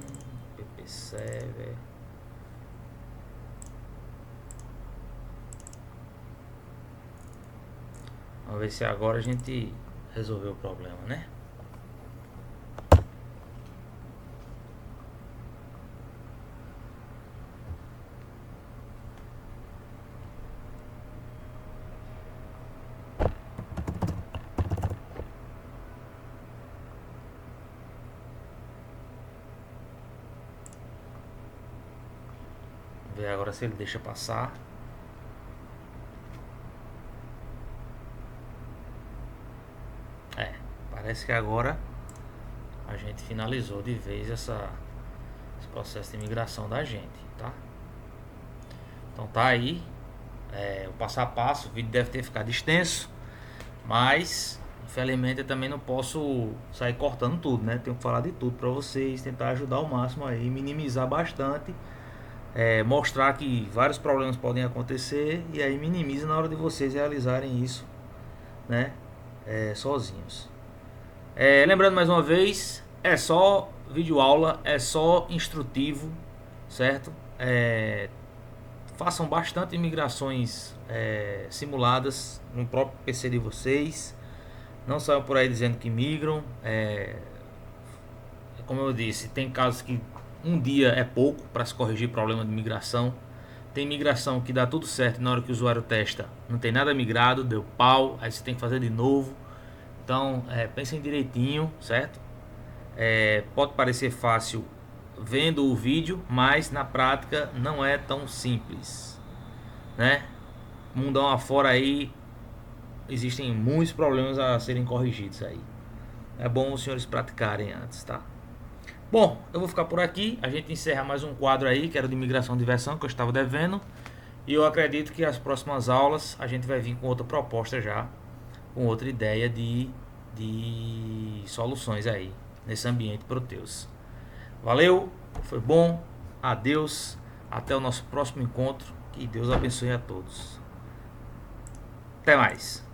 PP Server. Vamos ver se agora a gente resolveu o problema, né? Ver agora se ele deixa passar. Parece que agora a gente finalizou de vez esse processo de migração da gente, tá? Então tá aí o passo a passo. O vídeo deve ter ficado extenso, mas infelizmente eu também não posso sair cortando tudo, né? Tenho que falar de tudo para vocês, tentar ajudar ao máximo aí, minimizar bastante, mostrar que vários problemas podem acontecer e aí minimiza na hora de vocês realizarem isso, né? Sozinhos. Lembrando mais uma vez, é só vídeo aula, é só instrutivo, certo? Façam bastante migrações simuladas no próprio PC de vocês. Não saiam por aí dizendo que migram. Como eu disse, tem casos que um dia é pouco para se corrigir problema de migração. Tem migração que dá tudo certo, na hora que o usuário testa não tem nada migrado, deu pau, aí você tem que fazer de novo. Então, pensem direitinho, certo? Pode parecer fácil vendo o vídeo, mas na prática não é tão simples, né? Mundão afora aí, existem muitos problemas a serem corrigidos aí. É bom os senhores praticarem antes, tá? Bom, eu vou ficar por aqui. A gente encerra mais um quadro aí, que era de migração de versão, que eu estava devendo. E eu acredito que as próximas aulas a gente vai vir com outra proposta já, com outra ideia de soluções aí nesse ambiente Proteus. Valeu, foi bom, adeus, até o nosso próximo encontro, que Deus abençoe a todos. Até mais.